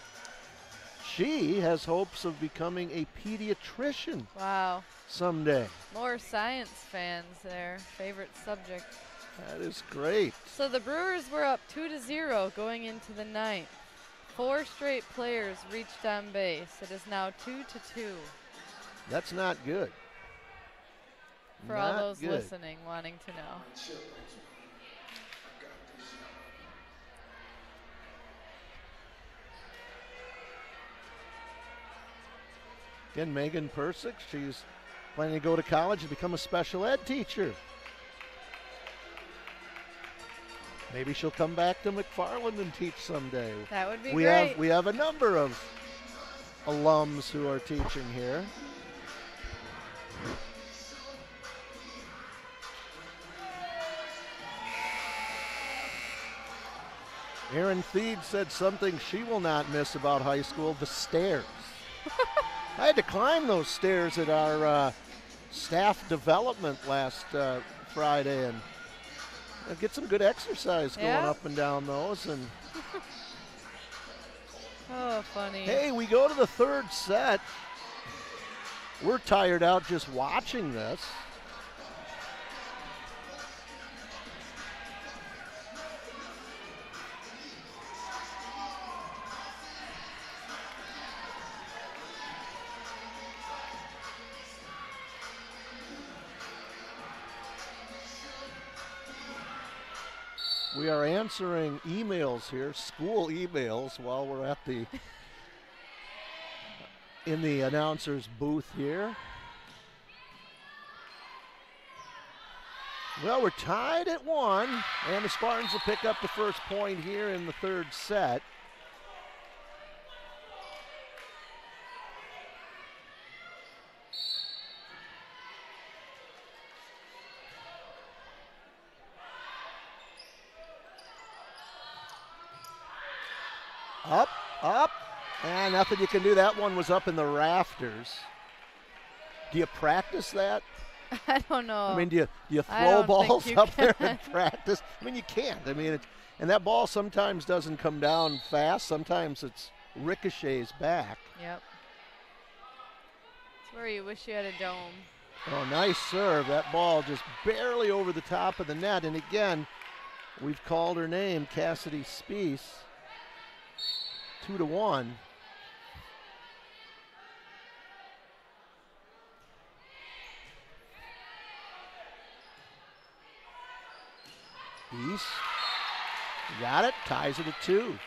She has hopes of becoming a pediatrician. Wow. Someday. More science fans there. Favorite subject. That is great. So the Brewers were up 2-0 going into the 9th. 4 straight players reached on base. It is now 2-2. That's not good. For all those listening, wanting to know. Again, Megan Persick, she's planning to go to college and become a special ed teacher. Maybe she'll come back to McFarland and teach someday. That would be great. We have a number of alums who are teaching here. Erin Theed said something she will not miss about high school, the stairs. I had to climb those stairs at our staff development last Friday and get some good exercise going up and down those. And oh, funny. hey, we go to the third set. We're tired out just watching this. We are answering emails here, school emails, while we're at the in the announcer's booth here. Well, we're tied at 1, and the Spartans will pick up the first point here in the third set. Up, and nothing you can do. That one was up in the rafters. Do you practice that? I don't know. I mean, do you throw balls up there and practice? I mean, you can't. I mean, and that ball sometimes doesn't come down fast. Sometimes it's ricochets back. Yep. It's where you wish you had a dome. Oh, nice serve. That ball just barely over the top of the net. And again, we've called her name, Cassidy Spees. 2-1. East. Got it. Ties it at 2.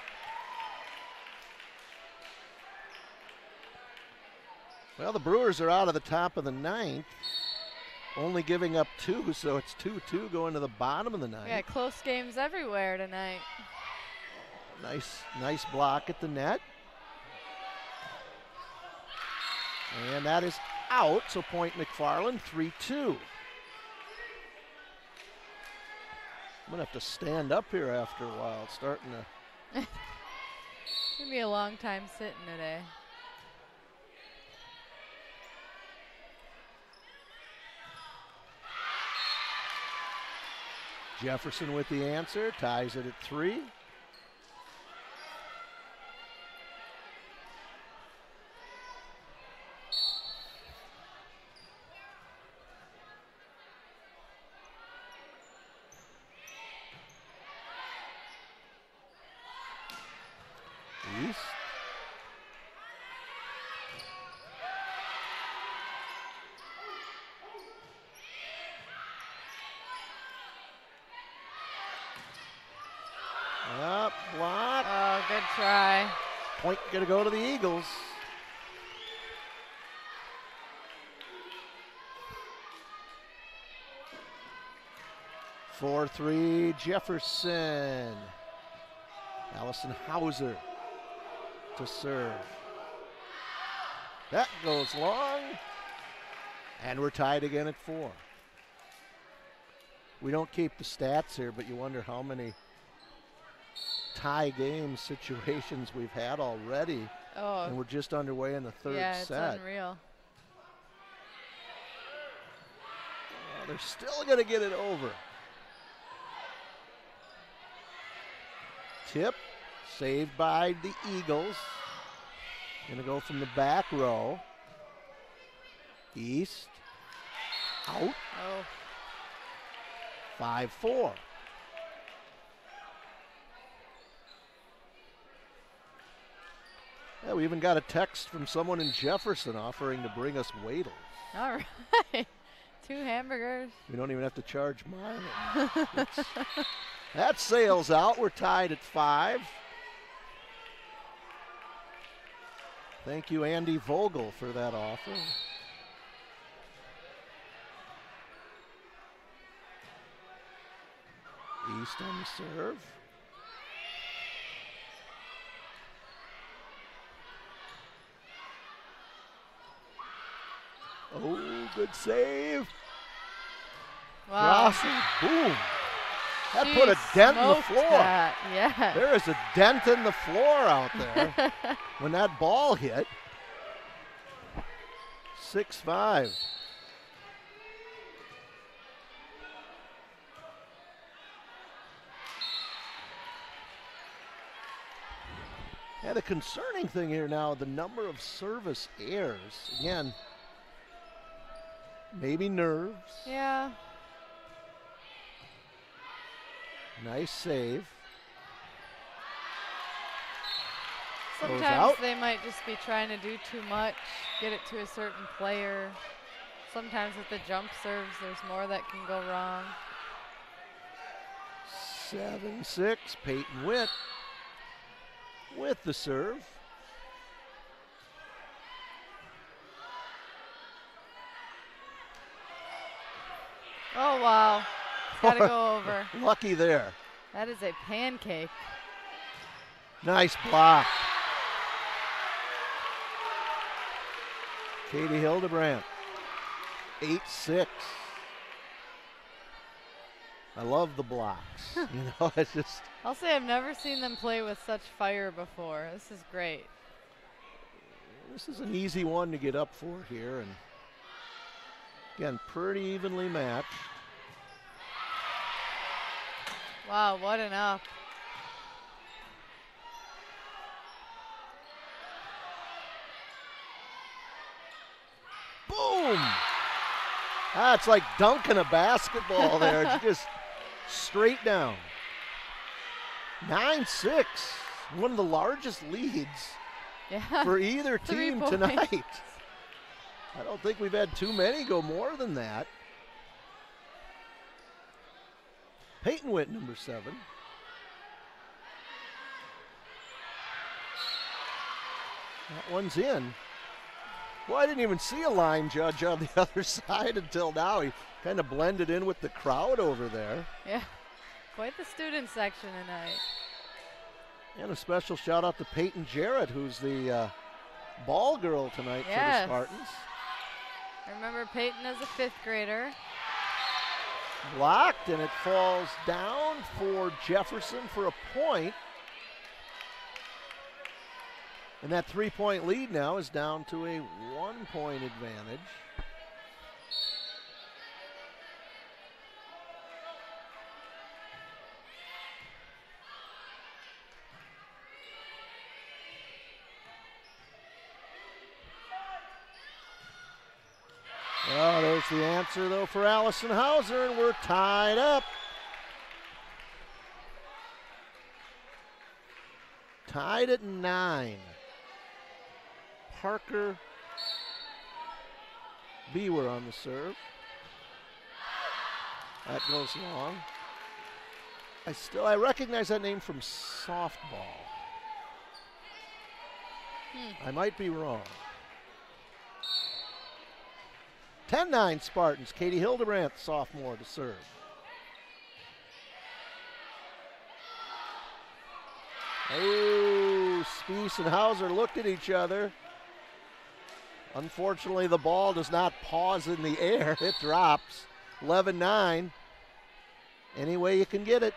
Well, the Brewers are out of the top of the 9th, only giving up 2, so it's 2-2 going to the bottom of the 9th. Yeah, close games everywhere tonight. Nice block at the net. And that is out, so point McFarland, 3-2. I'm going to have to stand up here after a while. It's starting to... It's going to be a long time sitting today. Jefferson with the answer, ties it at 3. East. Up, block. Oh, good try. Point gonna go to the Eagles. (4-3) Jefferson. Allison Hauser to serve. That goes long. And we're tied again at 4. We don't keep the stats here, but you wonder how many tie game situations we've had already. Oh. And we're just underway in the third set. Yeah, it's unreal. Well, they're still going to get it over. Tip, saved by the Eagles. Going to go from the back row. East, out. Oh. 5-4. Yeah, we even got a text from someone in Jefferson offering to bring us Wadles. All right. 2 hamburgers. We don't even have to charge mileage. That sails out. We're tied at 5. Thank you, Andy Vogel, for that offer. East on the serve. Oh, good save. Wow. Crossing, boom. That She put a dent in the smoked floor. that. Yeah. There is a dent in the floor out there when that ball hit. 6-5. Yeah, the concerning thing here now, the number of service errors. Again, maybe nerves. Yeah. Nice save. Goes Sometimes out. they might just be trying to do too much, get it to a certain player. Sometimes with the jump serves, there's more that can go wrong. 7-6, Peyton Witt with the serve. Oh, wow. It's got to go over. Lucky there. That is a pancake. Nice block. Katie Hildebrandt, 8-6. I love the blocks. You know, it's just. I'll say I've never seen them play with such fire before. This is great. This is an easy one to get up for here. And again, pretty evenly matched. Wow, what an up. Boom! It's like dunking a basketball there. It's just straight down. 9-6. One of the largest leads for either team tonight. I don't think we've had too many go more than that. Peyton Witt, number 7. That one's in. Well, I didn't even see a line judge on the other side until now. He kind of blended in with the crowd over there. Yeah, quite the student section tonight. And a special shout out to Peyton Jarrett, who's the ball girl tonight for the Spartans. I remember Peyton as a 5th grader. Blocked, and it falls down for Jefferson for a point. And that 3-point lead now is down to a 1-point advantage. Well, there's the answer, though, for Allison Hauser, and we're tied up. Tied at 9. Parker Bewer on the serve. That goes long. I recognize that name from softball. I might be wrong. 10-9 Spartans. Katie Hildebrandt, sophomore, to serve. Oh, Spiess and Hauser looked at each other. Unfortunately, the ball does not pause in the air. It drops. 11-9. Any way you can get it.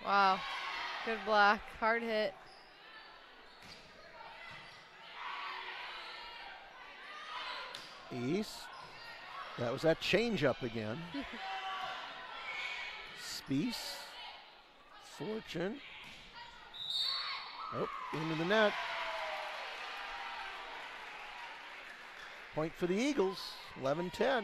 Wow. Good block. Hard hit. East. That was that changeup again. Spiess. Fortune. Oh, into the net. Point for the Eagles. 11-10.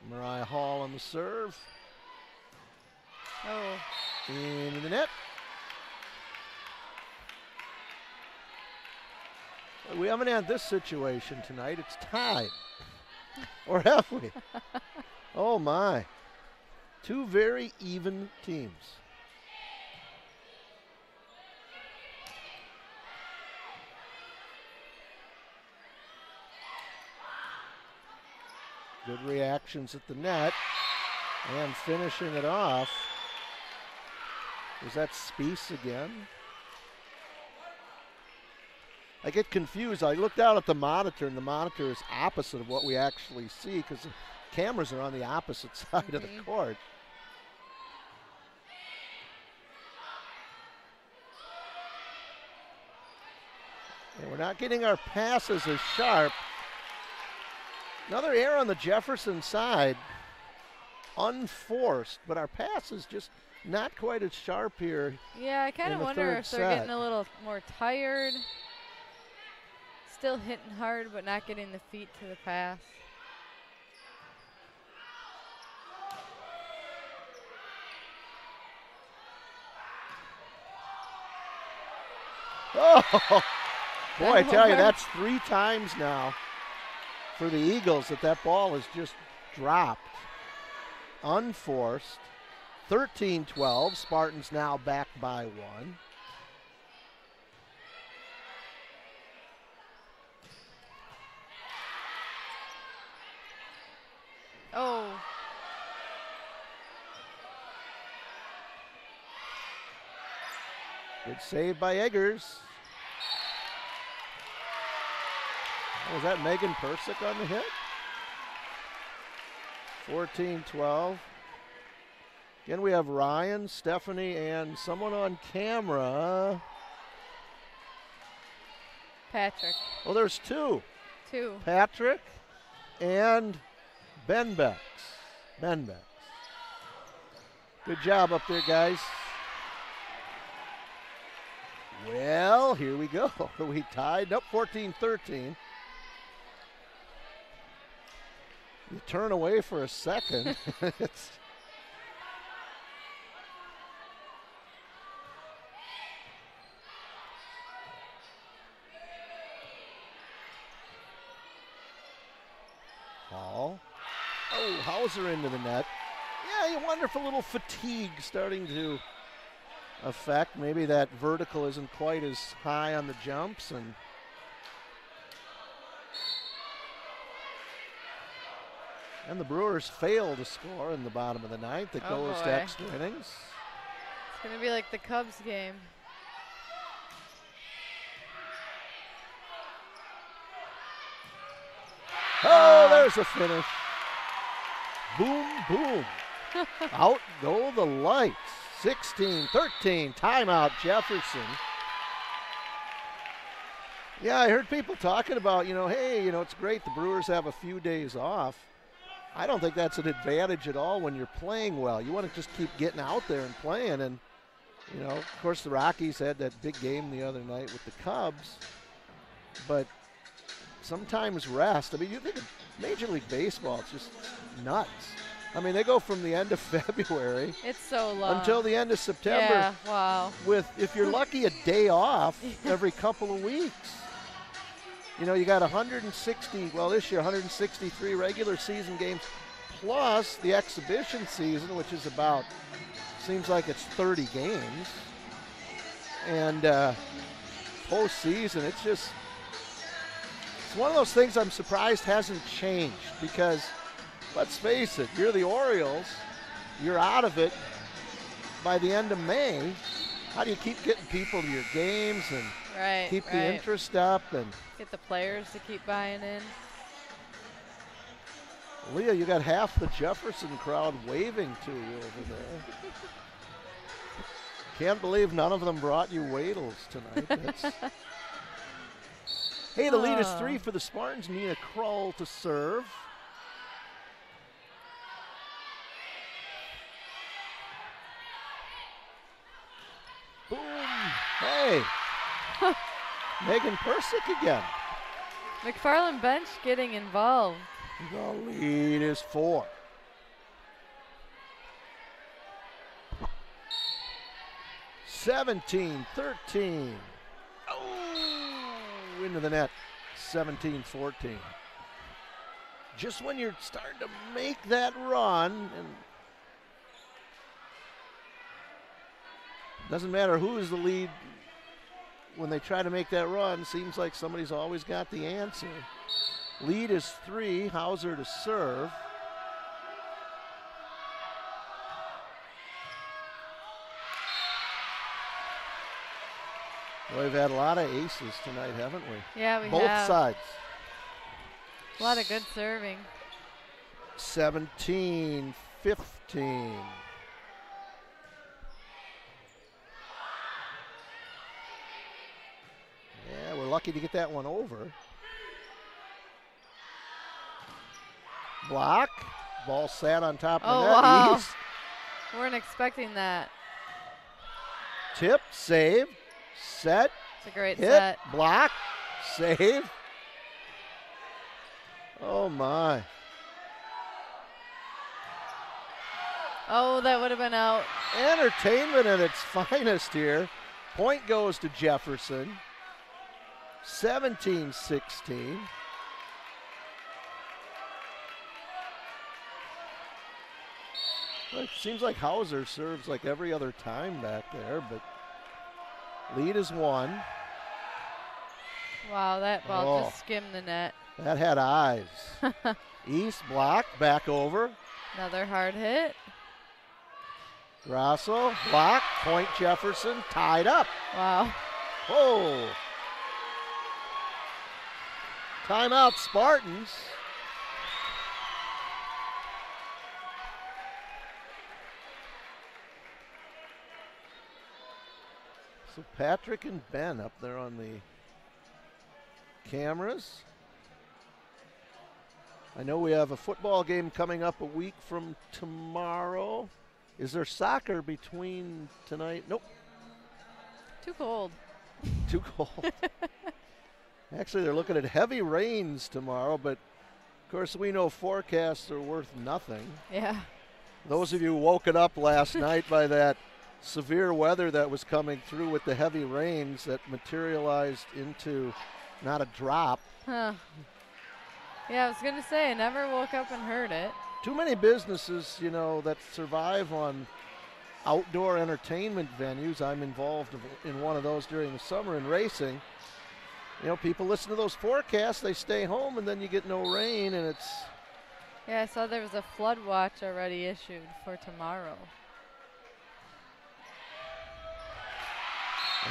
Mariah Hall on the serve. Oh. Into the net. We haven't had this situation tonight. It's tied. Or have we? Oh, my. Two very even teams. Good reactions at the net. And finishing it off. Was that Spiess again? I get confused. I looked out at the monitor, and the monitor is opposite of what we actually see because the cameras are on the opposite side of the court. And we're not getting our passes as sharp. Another error on the Jefferson side. Unforced, but our pass is just not quite as sharp here. Yeah, I kind of wonder if they're getting a little more tired. Still hitting hard, but not getting the feet to the pass. Oh, boy, I tell you, that's 3 times now for the Eagles that ball has just dropped. Unforced. 13-12. Spartans now back by 1. Oh. Good save by Eggers. Was that Megan Persick on the hit? 14-12. Again, we have Ryan, Stephanie, and someone on camera. Patrick. Oh, there's 2. 2. Patrick and Ben Becks. Ben Becks. Good job up there, guys. Well, here we go. We tied up 14-13. You turn away for a second. It's Hall. Oh, Hauser into the net. Yeah, you wonder if a little fatigue starting to affect. Maybe that vertical isn't quite as high on the jumps. And the Brewers fail to score in the bottom of the ninth. It goes to extra innings. It's going to be like the Cubs game. Oh, there's a finish. Boom, boom. Out go the lights. 16-13, timeout Jefferson. Yeah, I heard people talking about, hey, it's great the Brewers have a few days off. I don't think that's an advantage at all when you're playing well. You want to just keep getting out there and playing. And, of course, the Rockies had that big game the other night with the Cubs. But sometimes rest. I mean, you think of Major League Baseball, it's just nuts. I mean, they go from the end of February. It's so long. Until the end of September. Yeah, wow. With, if you're lucky, a day off every couple of weeks. You got 160, well, this year, 163 regular season games, plus the exhibition season, which is about, seems like it's 30 games. And postseason, it's one of those things I'm surprised hasn't changed because, let's face it, you're the Orioles, you're out of it by the end of May. How do you keep getting people to your games and keep the interest up and get the players to keep buying in? Leah, you got half the Jefferson crowd waving to you over there. Can't believe none of them brought you Wadles tonight. Hey, the lead is 3 for the Spartans. Nina Kroll to serve. Boom. Hey. Megan Persick again. McFarland bench getting involved. The lead is 4. (17-13). Oh, into the net. 17-14. Just when you're starting to make that run, and doesn't matter who's the lead, when they try to make that run, seems like somebody's always got the answer. Lead is 3, Hauser to serve. Well, we've had a lot of aces tonight, haven't we? Yeah, we Both have. sides. A lot of good serving. 17-15. Yeah, we're lucky to get that one over. Block. Ball sat on top of the net. Wow. East. Weren't expecting that. Tip, save, set, It's a great hit, set. block, save. Oh my. Oh, that would have been out. Entertainment at its finest here. Point goes to Jefferson. 17-16. It seems like Hauser serves like every other time back there, but lead is 1. Wow, that ball Oh. just skimmed the net. That had eyes. East block, back over. Another hard hit. Grasso, block, point Jefferson, tied up. Wow. Oh. Timeout Spartans. So Patrick and Ben up there on the cameras. I know we have a football game coming up a week from tomorrow. Is there soccer between tonight? Nope. Too cold. Too cold. Actually, they're looking at heavy rains tomorrow, but of course we know forecasts are worth nothing. Yeah. Those of you woken up last night by that severe weather that was coming through with the heavy rains that materialized into not a drop. Huh. Yeah, I was going to say, I never woke up and heard it. Too many businesses, you know, that survive on outdoor entertainment venues. I'm involved in one of those during the summer in racing. You know, people listen to those forecasts, they stay home, and then you get no rain, and it's... Yeah, I saw there was a flood watch already issued for tomorrow.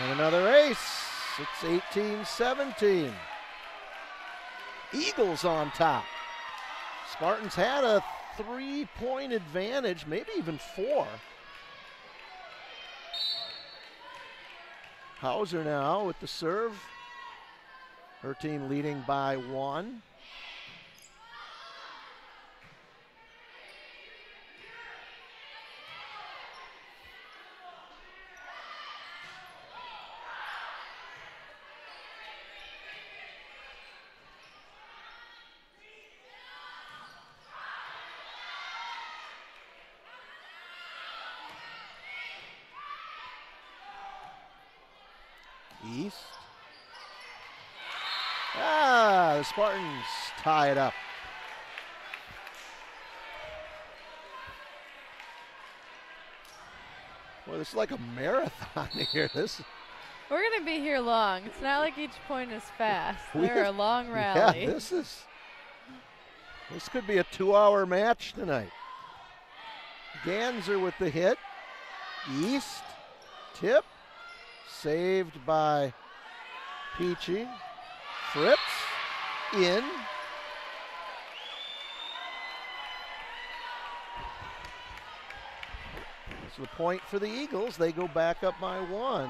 And another ace. It's 18-17. Eagles on top. Spartans had a 3-point advantage, maybe even 4. Hauser now with the serve. Her team leading by 1. East. The Spartans tie it up. Well, it's like a marathon here. We're going to be here long. It's not like each point is fast. They're a long Yeah, rally. this could be a 2-hour match tonight. Ganser with the hit. East. Tip. Saved by Peachy. Fritz. In. So the point for the Eagles. They go back up by 1.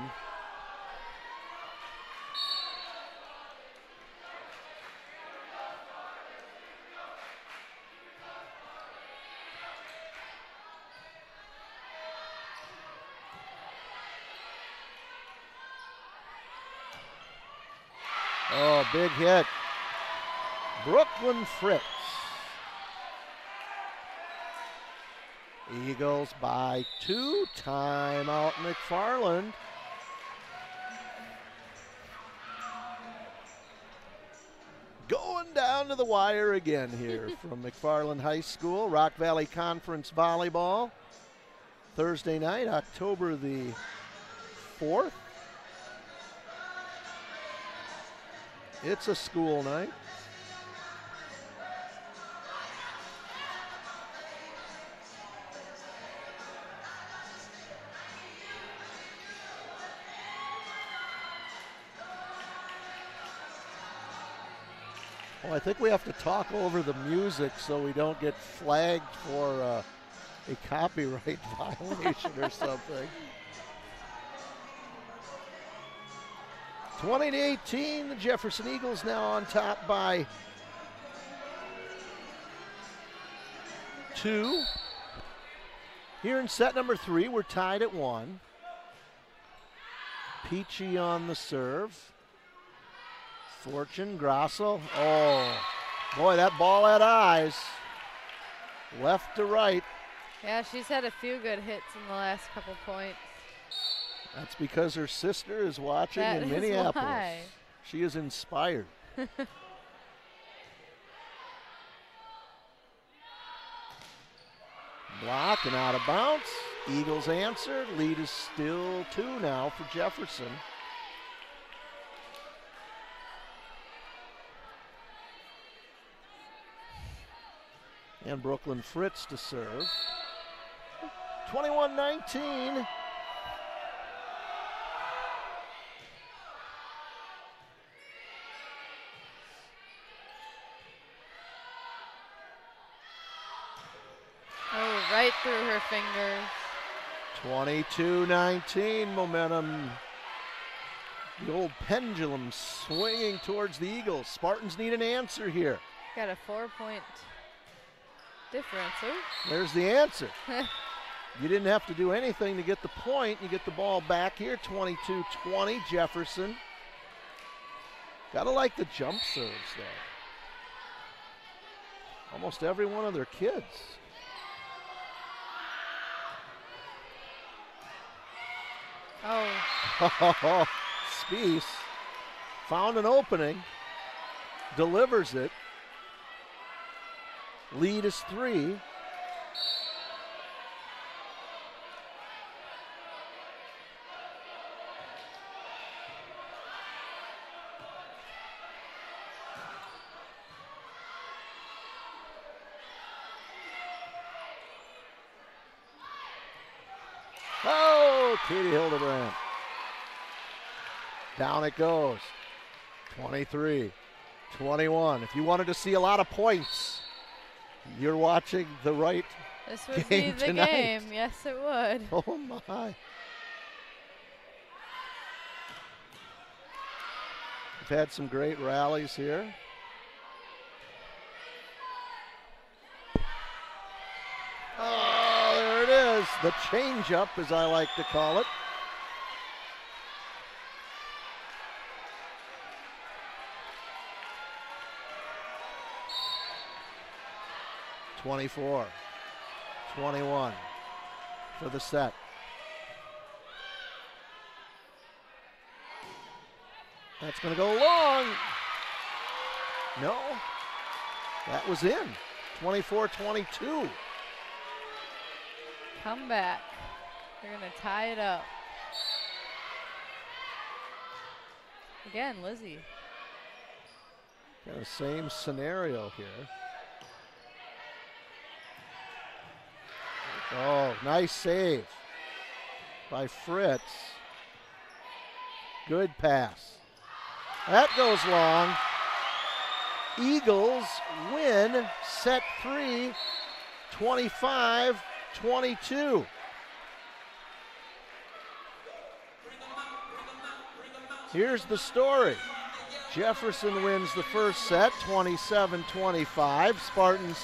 Oh, big hit. Brooklyn Fritz. Eagles by 2. Timeout McFarland. Going down to the wire again here from McFarland High School. Rock Valley Conference Volleyball. Thursday night, October the 4th. It's a school night. Well, I think we have to talk over the music so we don't get flagged for a copyright violation or something. 20-18, the Jefferson Eagles now on top by 2. Here in set number 3, we're tied at 1. Peachy on the serve. Fortune, Grasso. Oh, boy, that ball had eyes. Left to right. Yeah, she's had a few good hits in the last couple points. That's because her sister is watching That in is Minneapolis. why. She is inspired. Block and out of bounds. Eagles answer. Lead is still 2 now for Jefferson. And Brooklyn Fritz to serve. 21-19. Oh, right through her fingers. 22-19 momentum. The old pendulum swinging towards the Eagles. Spartans need an answer here. Got a 4-point difference. Ooh. There's the answer. You didn't have to do anything to get the point. You get the ball back here, 22-20, Jefferson. Gotta like the jump serves, though. Almost every one of their kids. Oh. Spies found an opening, delivers it. Lead is 3. Oh, Katie Hildebrand. Down it goes. 23-21. If you wanted to see a lot of points, you're watching the right This would game be the tonight. game. Yes, it would. Oh, my. We've had some great rallies here. Oh, there it is. The change-up, as I like to call it. (24-21) for the set. That's going to go long. No, that was in. 24-22. Come back. They're going to tie it up. Again, Lizzie. Kind of same scenario here. Oh, nice save by Fritz. Good pass. That goes long. Eagles win set 3, 25-22. Here's the story. Jefferson wins the first set, 27-25. Spartans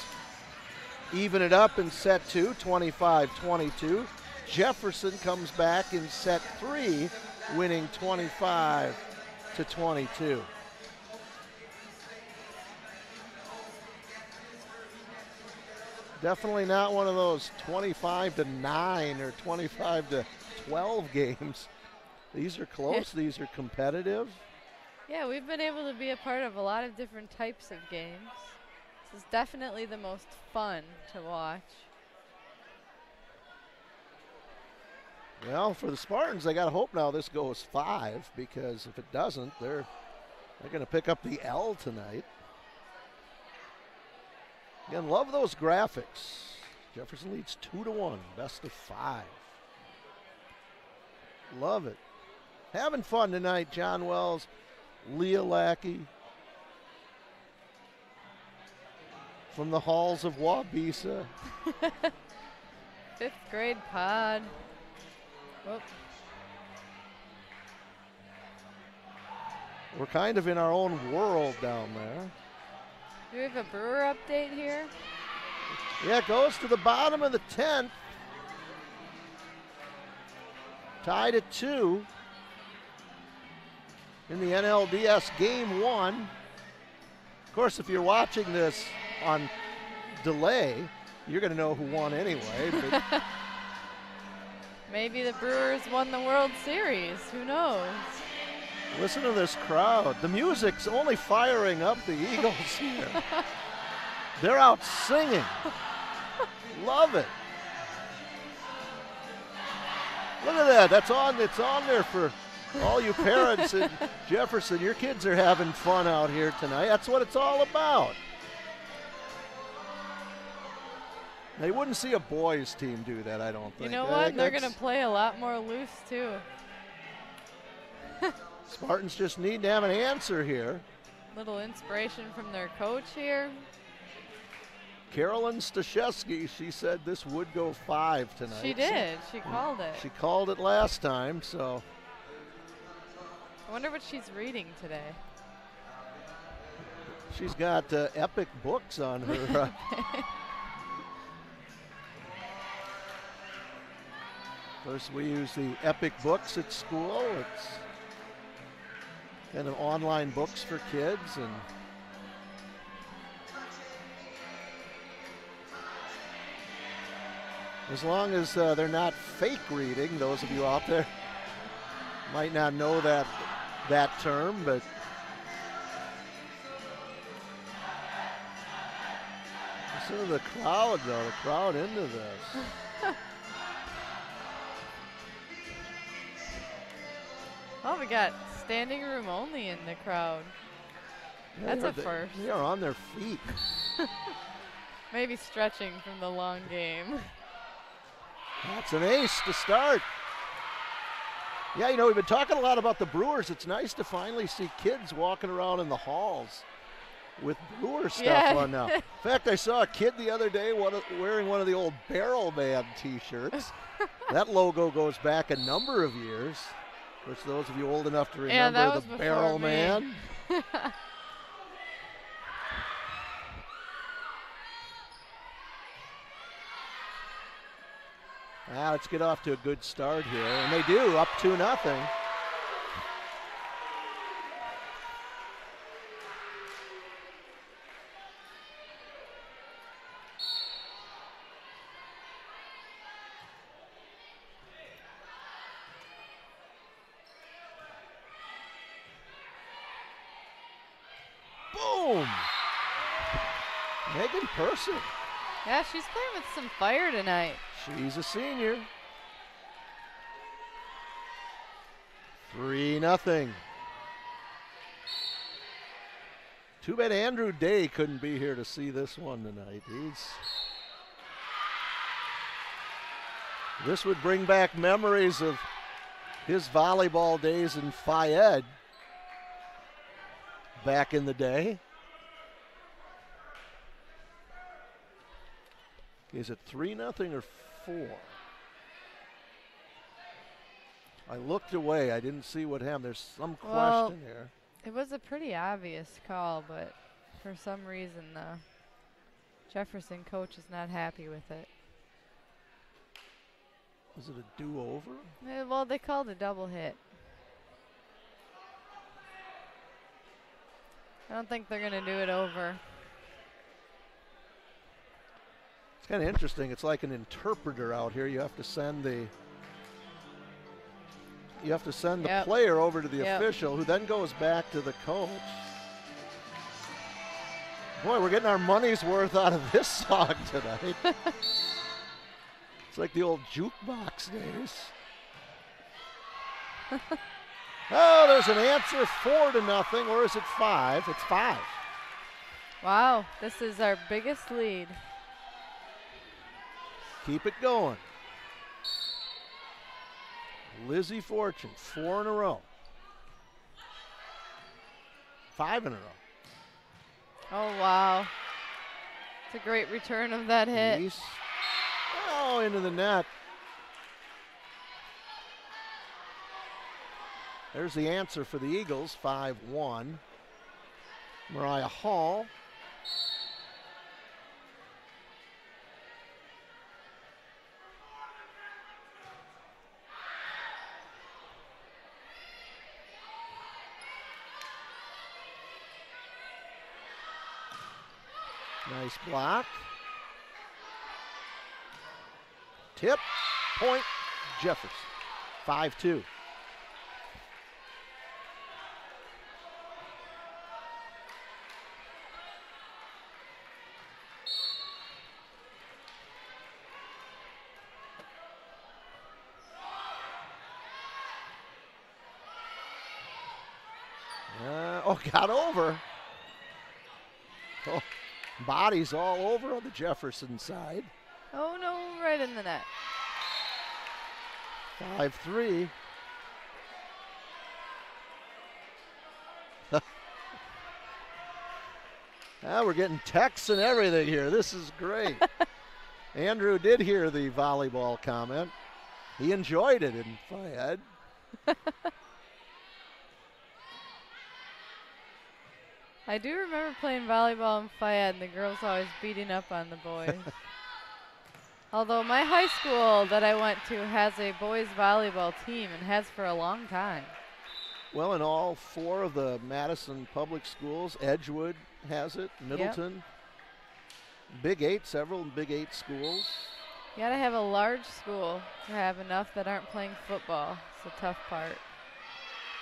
even it up in set 2, 25-22. Jefferson comes back in set 3, winning 25-22. Definitely not one of those 25-9 or 25-12 games. These are close. These are competitive. Yeah, we've been able to be a part of a lot of different types of games. This is definitely the most fun to watch. Well, for the Spartans, they got to hope now this goes 5, because if it doesn't, they're going to pick up the L tonight. Again, love those graphics. Jefferson leads 2-1, best of 5. Love it. Having fun tonight, John Wells, Leah Lackey, from the halls of Wabisa. 5th grade pod. Whoop. We're kind of in our own world down there. Do we have a Brewer update here? Yeah, it goes to the bottom of the 10th. Tied at 2 in the NLDS Game 1. Of course, if you're watching this on delay, you're going to know who won anyway. But maybe the Brewers won the World Series. Who knows? listen to this crowd. The music's only firing up the Eagles here. They're out singing. Love it. Look at that. That's on. It's on there for all you parents in Jefferson. Your kids are having fun out here tonight. That's what it's all about. They wouldn't see a boys team do that, I don't think. You know what? They're going to play a lot more loose, too. Spartans just need to have an answer here. Little inspiration from their coach here. Carolyn Staszewski, she said this would go 5 tonight. She did. She called it. She called it last time, so. I wonder what she's reading today. She's got epic books on her. Of course, we use the epic books at school. It's kind of online books for kids, and as long as they're not fake reading, those of you out there might not know that term, but listen to the crowd, though. The crowd into this. Oh, we got standing room only in the crowd. That's a first. They are on their feet. Maybe stretching from the long game. That's an ace to start. Yeah, you know, we've been talking a lot about the Brewers. It's nice to finally see kids walking around in the halls with Brewer stuff on now. In fact, I saw a kid the other day wearing one of the old Barrel Man t-shirts. That logo goes back a number of years. Of course, those of you old enough to remember the Barrel Man. Let's get off to a good start here. And they do, up 2-0. Boom! Megan Person. Yeah, she's playing with some fire tonight. She's a senior. 3-0. Too bad Andrew Day couldn't be here to see this one tonight. This would bring back memories of his volleyball days in Fayette back in the day. Is it 3-0 or 4? I looked away. I didn't see what happened. There's some question here. It was a pretty obvious call, but for some reason the Jefferson coach is not happy with it. Was it a do-over? Well, they called a double hit. I don't think they're going to do it over. It's kind of interesting. It's like an interpreter out here. You have to send the player over to the official, who then goes back to the coach. Boy, we're getting our money's worth out of this song tonight. It's like the old jukebox days. Oh, there's an answer, 4-0, or is it 5? It's 5. Wow, this is our biggest lead. Keep it going. Lizzie Fortune, 4 in a row. 5 in a row. Oh, wow. It's a great return of that hit. East. Oh, into the net. There's the answer for the Eagles, 5-1. Mariah Hall. Nice block. Tip, point, Jefferson, 5-2. Got over. Oh, bodies all over on the Jefferson side. Oh no, right in the net. 5-3. We're getting texts and everything here. This is great. Andrew did hear the volleyball comment. He enjoyed it in Fayette. I do remember playing volleyball in Fayette and the girls always beating up on the boys. Although my high school that I went to has a boys volleyball team and has for a long time. Well, in all 4 of the Madison public schools, Edgewood has it, Middleton, Big 8, several Big 8 schools. You gotta have a large school to have enough that aren't playing football. It's a tough part.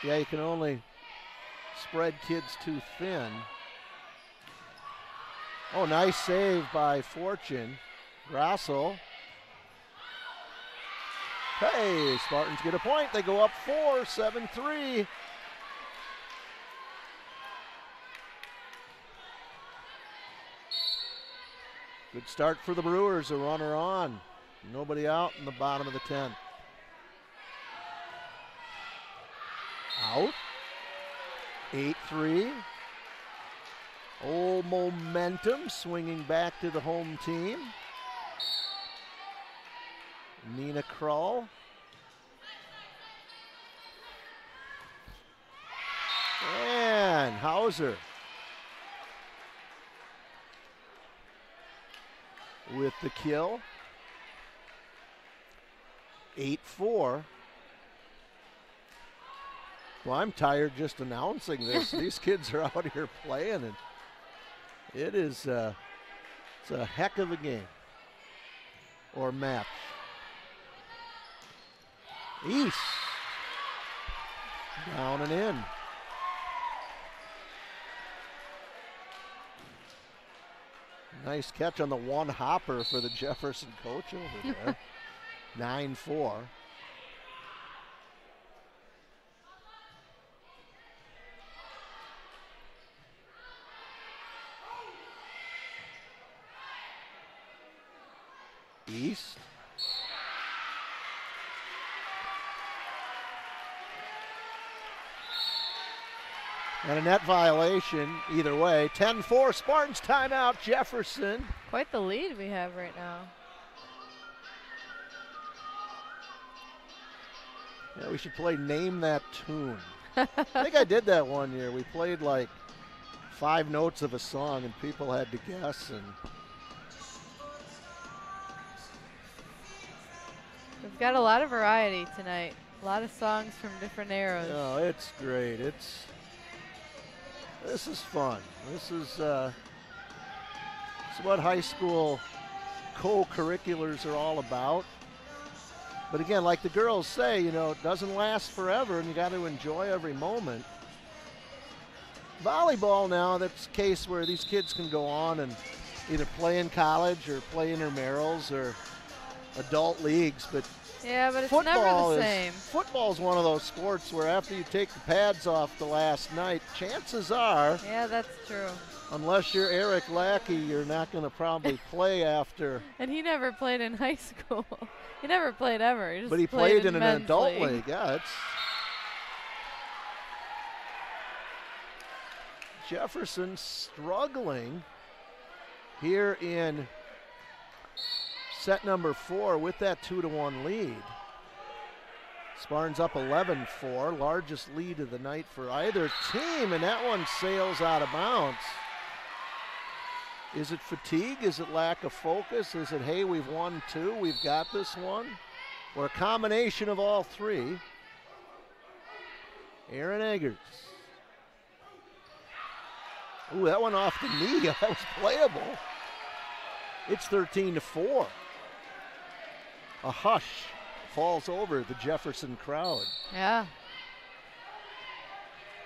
Yeah, you can only spread kids too thin. Oh, nice save by Fortune. Grasso. Hey, Spartans get a point. They go up 4, 7-3. Good start for the Brewers, a runner on. Nobody out in the bottom of the 10. Out. 8-3. Old momentum swinging back to the home team. Nina Krull. And Hauser with the kill. 8-4. Well, I'm tired just announcing this. These kids are out here playing, and it is it's a heck of a game or match. East down and in. Nice catch on the one hopper for the Jefferson coach over there. 9-4. East. And a net violation either way. 10-4, Spartans timeout, Jefferson. Quite the lead we have right now. Yeah, we should play Name That Tune. I think I did that one year. We played like 5 notes of a song and people had to guess. And we've got a lot of variety tonight. A lot of songs from different eras. oh, it's great. This is fun. This is what high school co-curriculars are all about. But again, like the girls say, you know, it doesn't last forever and you got to enjoy every moment. Volleyball now, that's a case where these kids can go on and either play in college or play intramurals or adult leagues, but yeah, but it's never the same. Football is one of those sports where after you take the pads off the last night, chances are, yeah, that's true. Unless you're Eric Lackey, you're not going to probably play after. And he never played in high school. He never played ever. But he played in an adult league. Yeah, it's Jefferson struggling here in set number 4 with that 2-1 lead. Spartans up 11-4, largest lead of the night for either team, and that one sails out of bounds. Is it fatigue? Is it lack of focus? Is it, hey, we've won 2, we've got this one? Or a combination of all 3? Aaron Eggers. Ooh, that one off the knee. That was playable. It's 13-4. A hush falls over the Jefferson crowd. Yeah.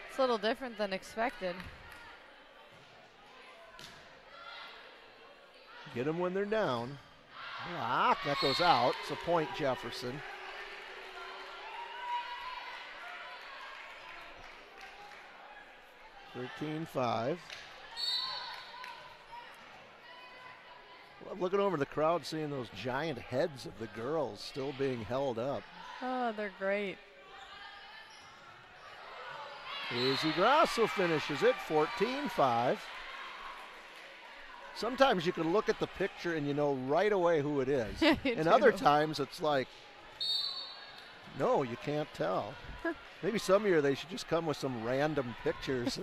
It's a little different than expected. Get them when they're down. Block, that goes out. It's a point, Jefferson. (13-5). Love looking over the crowd, seeing those giant heads of the girls still being held up. Oh, they're great. Izzy Grasso finishes it, 14-5. Sometimes you can look at the picture and you know right away who it is. Yeah, and other times it's like, no, you can't tell. Maybe some year they should just come with some random pictures.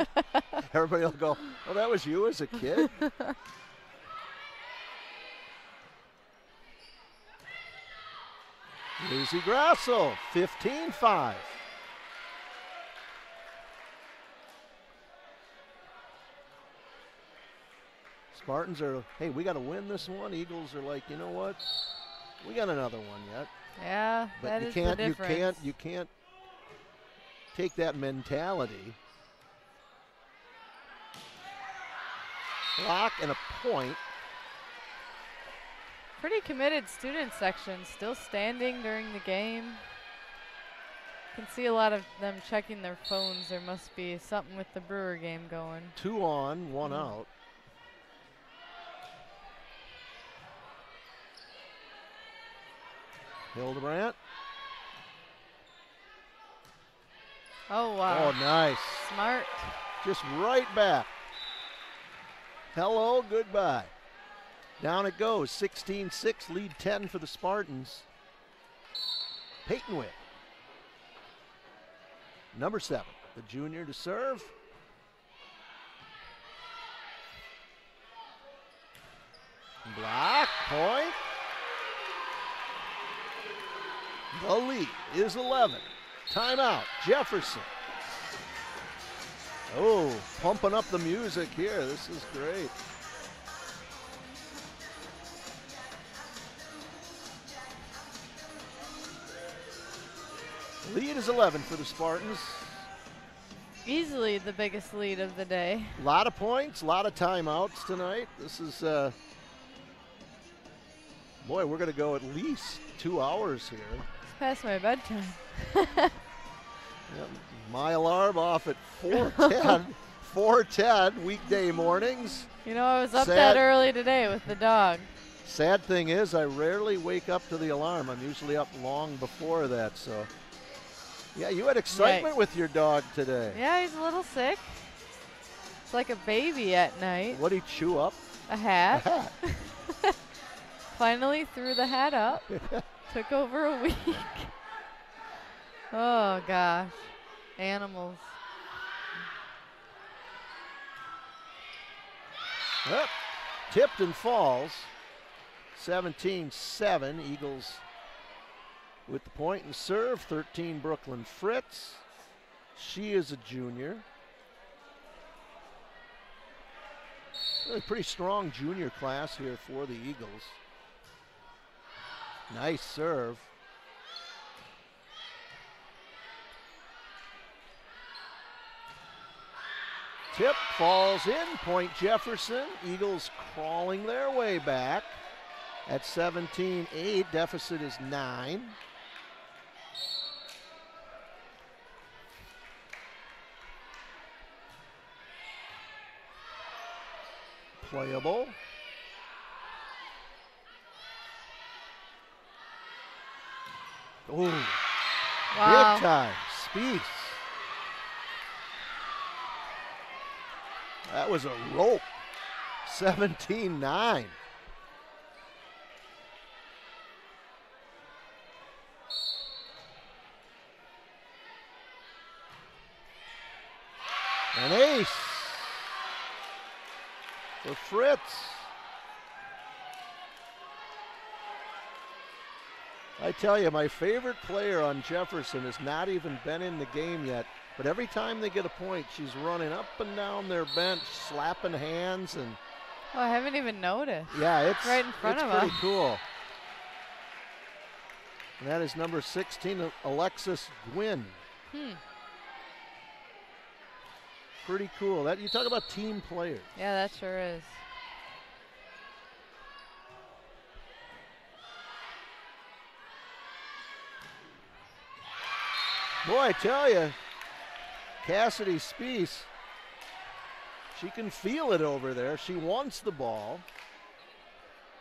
Everybody will go, oh, that was you as a kid? Izzy Grasso, 15-5. Spartans are, hey, we got to win this one. Eagles are like, you know what? We got another one yet. Yeah, but that you is can't, the difference. you can't take that mentality. Block and a point. Pretty committed student section, still standing during the game. Can see a lot of them checking their phones. There must be something with the Brewer game going. 2 on, 1 out. Hildebrandt. Oh, wow. Oh, nice. Smart. Just right back. Hello, goodbye. Down it goes, 16-6, lead 10 for the Spartans. Peyton Witt. Number 7, the junior to serve. Block, point. The lead is 11. Timeout, Jefferson. Oh, pumping up the music here. This is great. Lead is 11 for the Spartans. Easily the biggest lead of the day. A lot of points, a lot of timeouts tonight. This is, boy, we're going to go at least 2 hours here. It's past my bedtime. Yep, my alarm off at 4:10. 4:10 weekday mornings. You know, I was up that early today with the dog. Sad thing is, I rarely wake up to the alarm. I'm usually up long before that, so. Yeah, you had excitement with your dog today. Yeah, he's a little sick. It's like a baby at night. What'd he chew up? A hat. A hat. Finally threw the hat up. Took over a week. Oh, gosh. Animals. Yep. Tipped and falls. 17-7. Eagles with the point and serve. 13, Brooklyn Fritz. She is a junior. Really pretty strong junior class here for the Eagles. Nice serve. Tip falls in, point Jefferson. Eagles crawling their way back at 17-8. Deficit is 9. Playable. Oh, wow. Big time. Spieth. That was a rope. 17-9. An ace for Fritz. I tell you, my favorite player on Jefferson has not even been in the game yet, but every time they get a point, she's running up and down their bench, slapping hands. And oh, I haven't even noticed. yeah, it's right in front of us. It's pretty cool. And that is number 16, Alexis Gwynn. Pretty cool. That you talk about team players. Yeah, that sure is. Boy, I tell you, Cassidy Spiess, she can feel it over there. She wants the ball.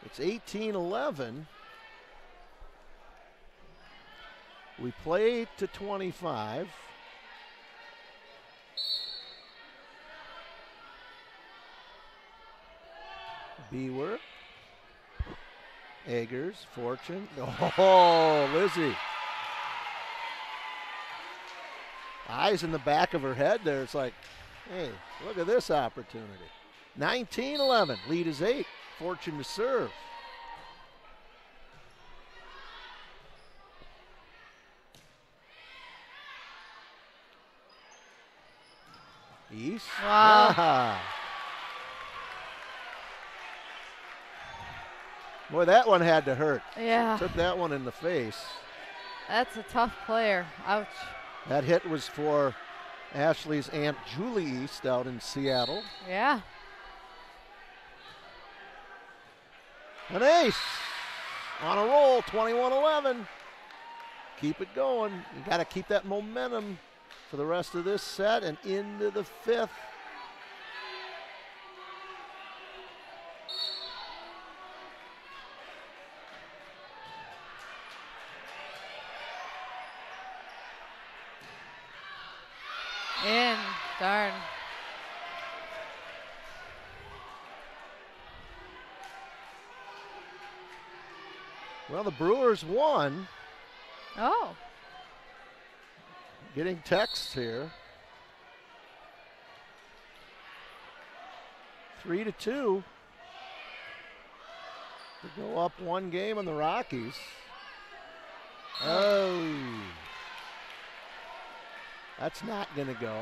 It's 18-11. We play to 25. Bewer, Eggers, Fortune. Oh, Lizzie. Eyes in the back of her head there. It's like, hey, look at this opportunity. 19-11. Lead is 8. Fortune to serve. East. Wow. Boy, that one had to hurt. Yeah. Took that one in the face. That's a tough player. Ouch. That hit was for Ashley's Aunt Julie East out in Seattle. Yeah. An ace. On a roll, 21-11. Keep it going. You got to keep that momentum for the rest of this set and into the fifth. In. Darn. Well, the Brewers won. Oh. Getting texts here. 3-2. To go up one game on the Rockies. Oh. That's not going to go.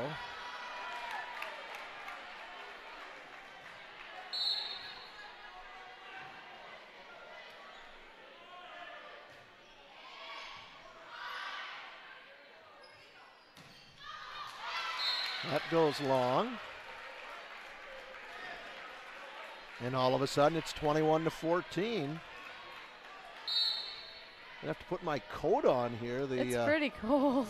That goes long. And all of a sudden it's 21-14. I have to put my coat on here. It's pretty cold.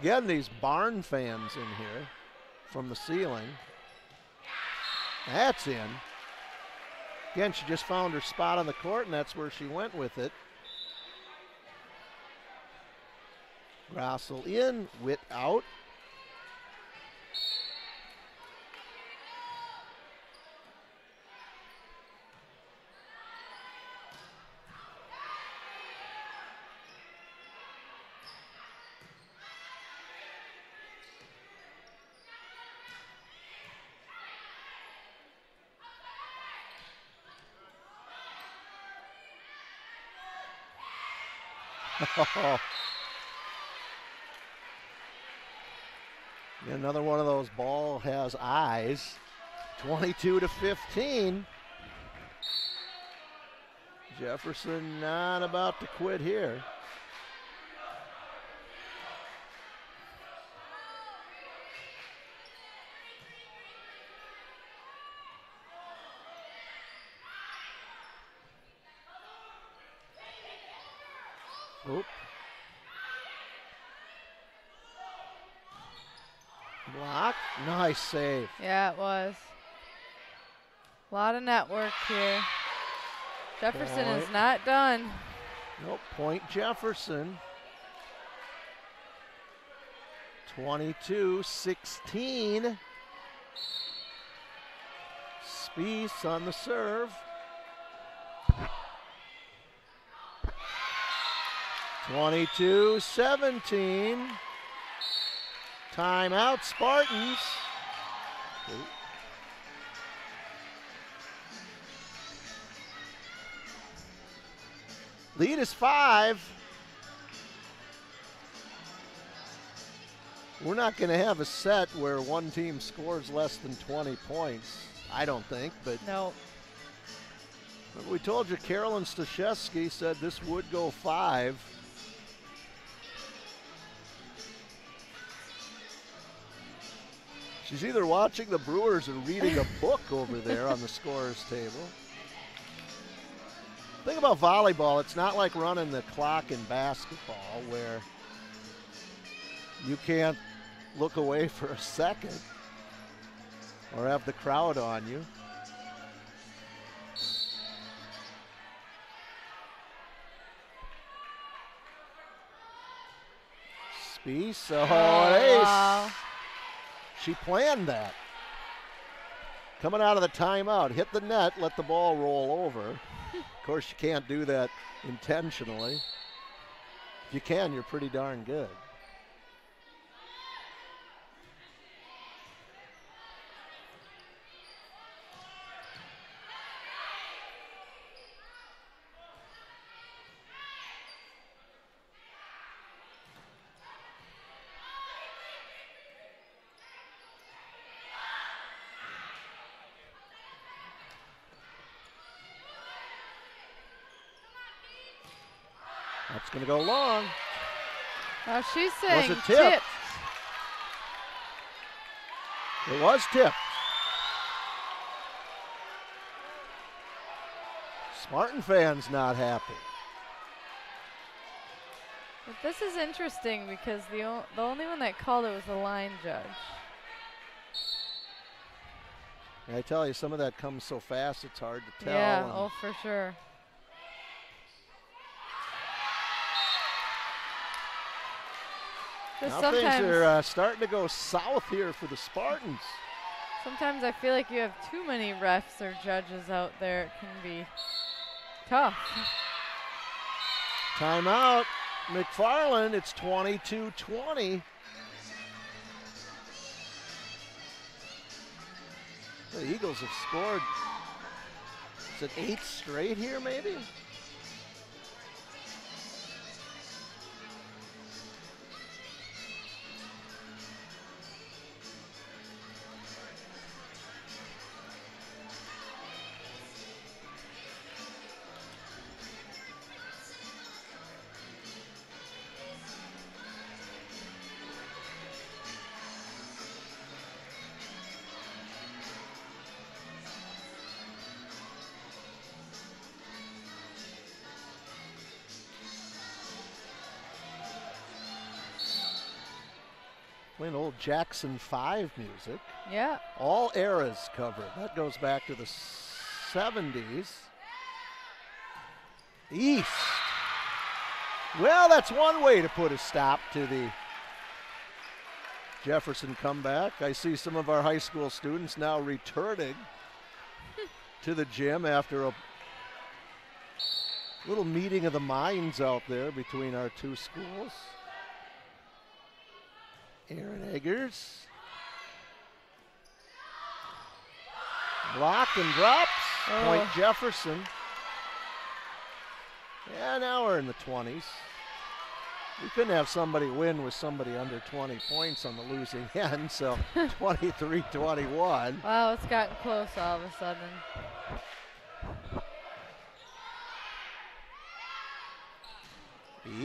Again, these barn fans in here from the ceiling. That's in. Again, she just found her spot on the court, and that's where she went with it. Grossel in, Witt out. Another one of those ball has eyes. 22-15. Jefferson not about to quit here. Oop. Block. Nice save. Yeah, it was. A lot of network here. Jefferson is not done. Nope. Point Jefferson. 22-16. Spies on the serve. 22-17. Timeout, Spartans. Lead is 5. We're not going to have a set where one team scores less than 20 points, I don't think, but No. remember we told you Carolyn Staszewski said this would go 5. She's either watching the Brewers or reading a book over there on the scorer's table. The thing about volleyball, it's not like running the clock in basketball where you can't look away for a second or have the crowd on you. Spies, oh, an ace. Wow. She planned that. Coming out of the timeout, hit the net, let the ball roll over. Of course, you can't do that intentionally. If you can, you're pretty darn good. That's going to go long. Now she's saying Was it tipped? tipped. It was tipped. Spartan fans not happy. But this is interesting because the only one that called it was the line judge. And I tell you, some of that comes so fast it's hard to tell. Yeah, and oh, for sure. Just now things sometimes, are starting to go south here for the Spartans. sometimes I feel like you have too many refs or judges out there. It can be tough. Timeout, McFarland. It's 22-20. The Eagles have scored, is it 8 straight here maybe? Playing old Jackson 5 music. Yeah. All eras covered. That goes back to the 70s. East. Well, that's one way to put a stop to the Jefferson comeback. I see some of our high school students now returning to the gym after a little meeting of the minds out there between our two schools. Aaron Eggers. Blocked and drops. Point Jefferson. Yeah, now we're in the 20s. We couldn't have somebody win with somebody under 20 points on the losing end, so 23-21. Wow, it's gotten close all of a sudden.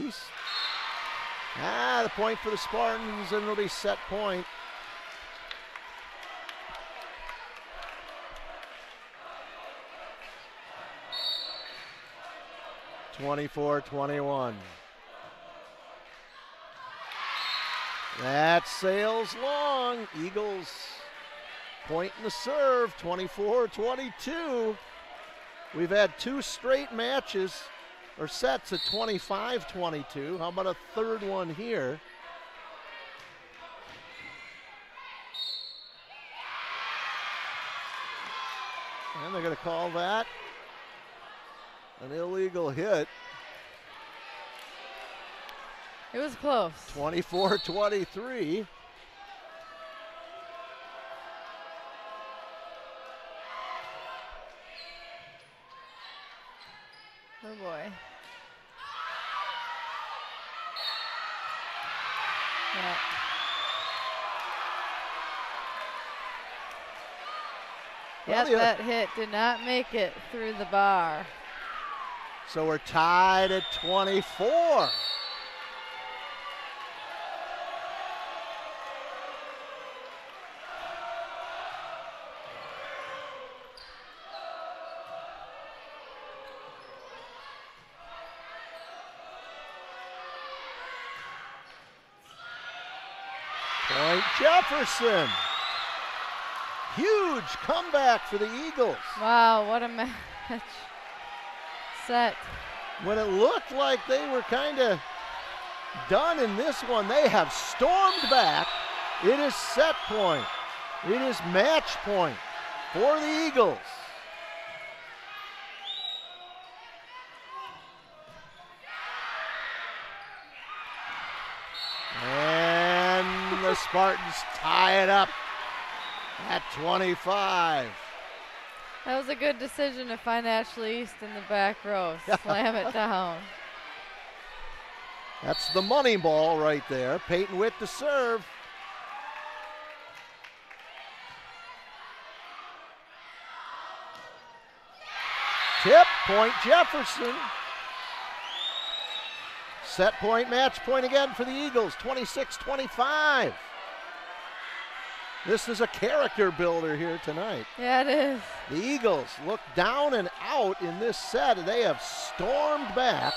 East. The point for the Spartans, and it'll be set point. (24-21). That sails long. Eagles pointing the serve, 24-22. We've had 2 straight matches or sets at 25-22. How about a third one here? And they're going to call that an illegal hit. It was close. 24-23. Oh boy. Yeah. Well, Yes, that hit did not make it through the bar. So we're tied at 24. Point Jefferson. Huge comeback for the Eagles. Wow, what a match. Set. When it looked like they were kind of done in this one, they have stormed back. It is set point. It is match point for the Eagles. And the Spartans tie it up at 25. That was a good decision to find Ashley East in the back row. Slam it down. That's the money ball right there. Peyton Witt to serve. Tip, point Jefferson. Set point, match point again for the Eagles, 26-25. This is a character builder here tonight. Yeah, it is. The Eagles look down and out in this set, and they have stormed back.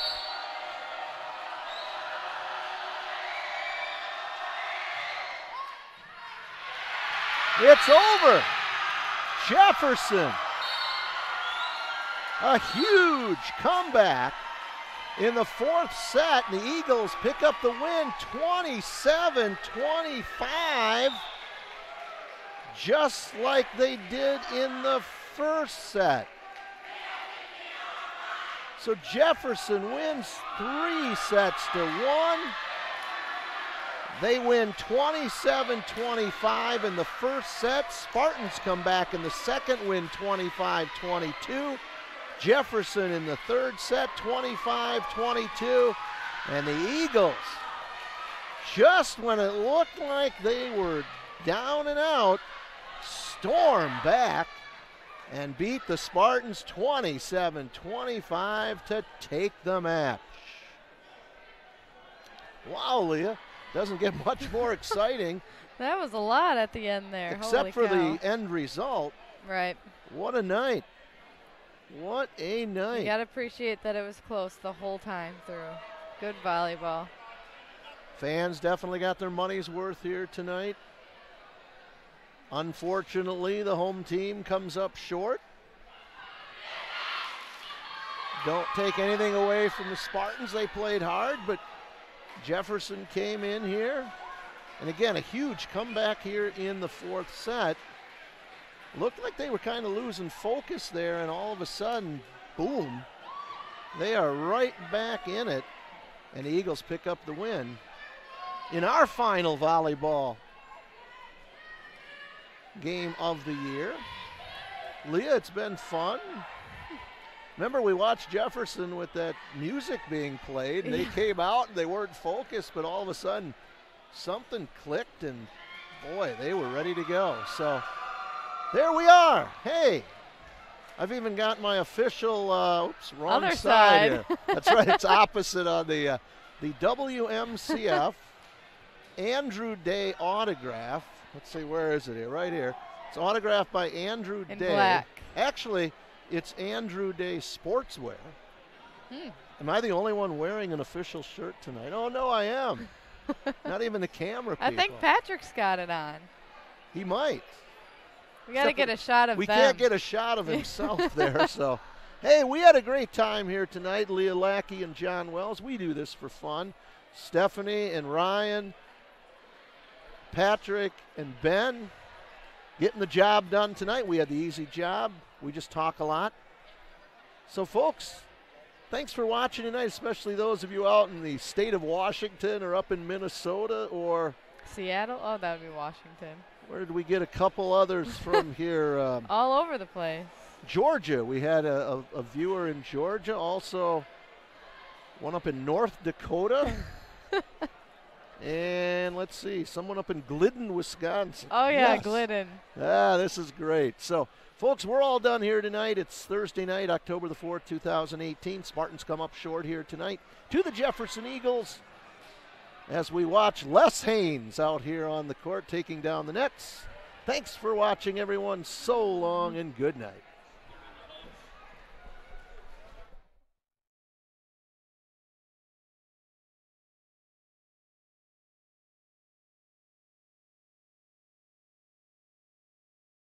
It's over. Jefferson. A huge comeback in the fourth set. The Eagles pick up the win 27-25. Just like they did in the first set. So Jefferson wins 3 sets to 1. They win 27-25 in the first set. Spartans come back in the second, win 25-22. Jefferson in the third set, 25-22. And the Eagles, just when it looked like they were down and out, storm back and beat the Spartans 27-25 to take the match. Wow, Leah, doesn't get much more exciting. That was a lot at the end there. Except for the end result. Right. What a night. What a night. You got to appreciate that it was close the whole time through. Good volleyball. Fans definitely got their money's worth here tonight. Unfortunately, the home team comes up short. Don't take anything away from the Spartans. They played hard, but Jefferson came in here. And again, a huge comeback here in the fourth set. Looked like they were kind of losing focus there, and all of a sudden, boom, they are right back in it, and the Eagles pick up the win. In our final volleyball game of the year. Leah, it's been fun. Remember, we watched Jefferson with that music being played, and they came out and they weren't focused, but all of a sudden something clicked, and boy, they were ready to go. So there we are. Hey, I've even got my official, oops, wrong other side here. That's right, it's opposite on the WMCF Andrew Day autograph. Let's see, where is it here? Right here. It's autographed by Andrew In Day. black. Actually, it's Andrew Day Sportswear. Am I the only one wearing an official shirt tonight? Oh, no, I am. Not even the camera people. I think Patrick's got it on. He might. We got to get a shot of We them. can't get a shot of himself there. So, hey, we had a great time here tonight. Leah Lackey and John Wells. We do this for fun. Stephanie and Ryan, Patrick and Ben getting the job done tonight. We had the easy job. We just talk a lot. So, folks, thanks for watching tonight, especially those of you out in the state of Washington or up in Minnesota or Seattle? Oh, that would be Washington. Where did we get a couple others from here? All over the place. Georgia. We had a viewer in Georgia. Also, one up in North Dakota. And let's see, someone up in Glidden, Wisconsin. Oh, yeah, yes. Glidden. This is great. So, folks, we're all done here tonight. It's Thursday night, October the 4th, 2018. Spartans come up short here tonight to the Jefferson Eagles as we watch Les Haynes out here on the court taking down the Nets. Thanks for watching, everyone. So long and good night.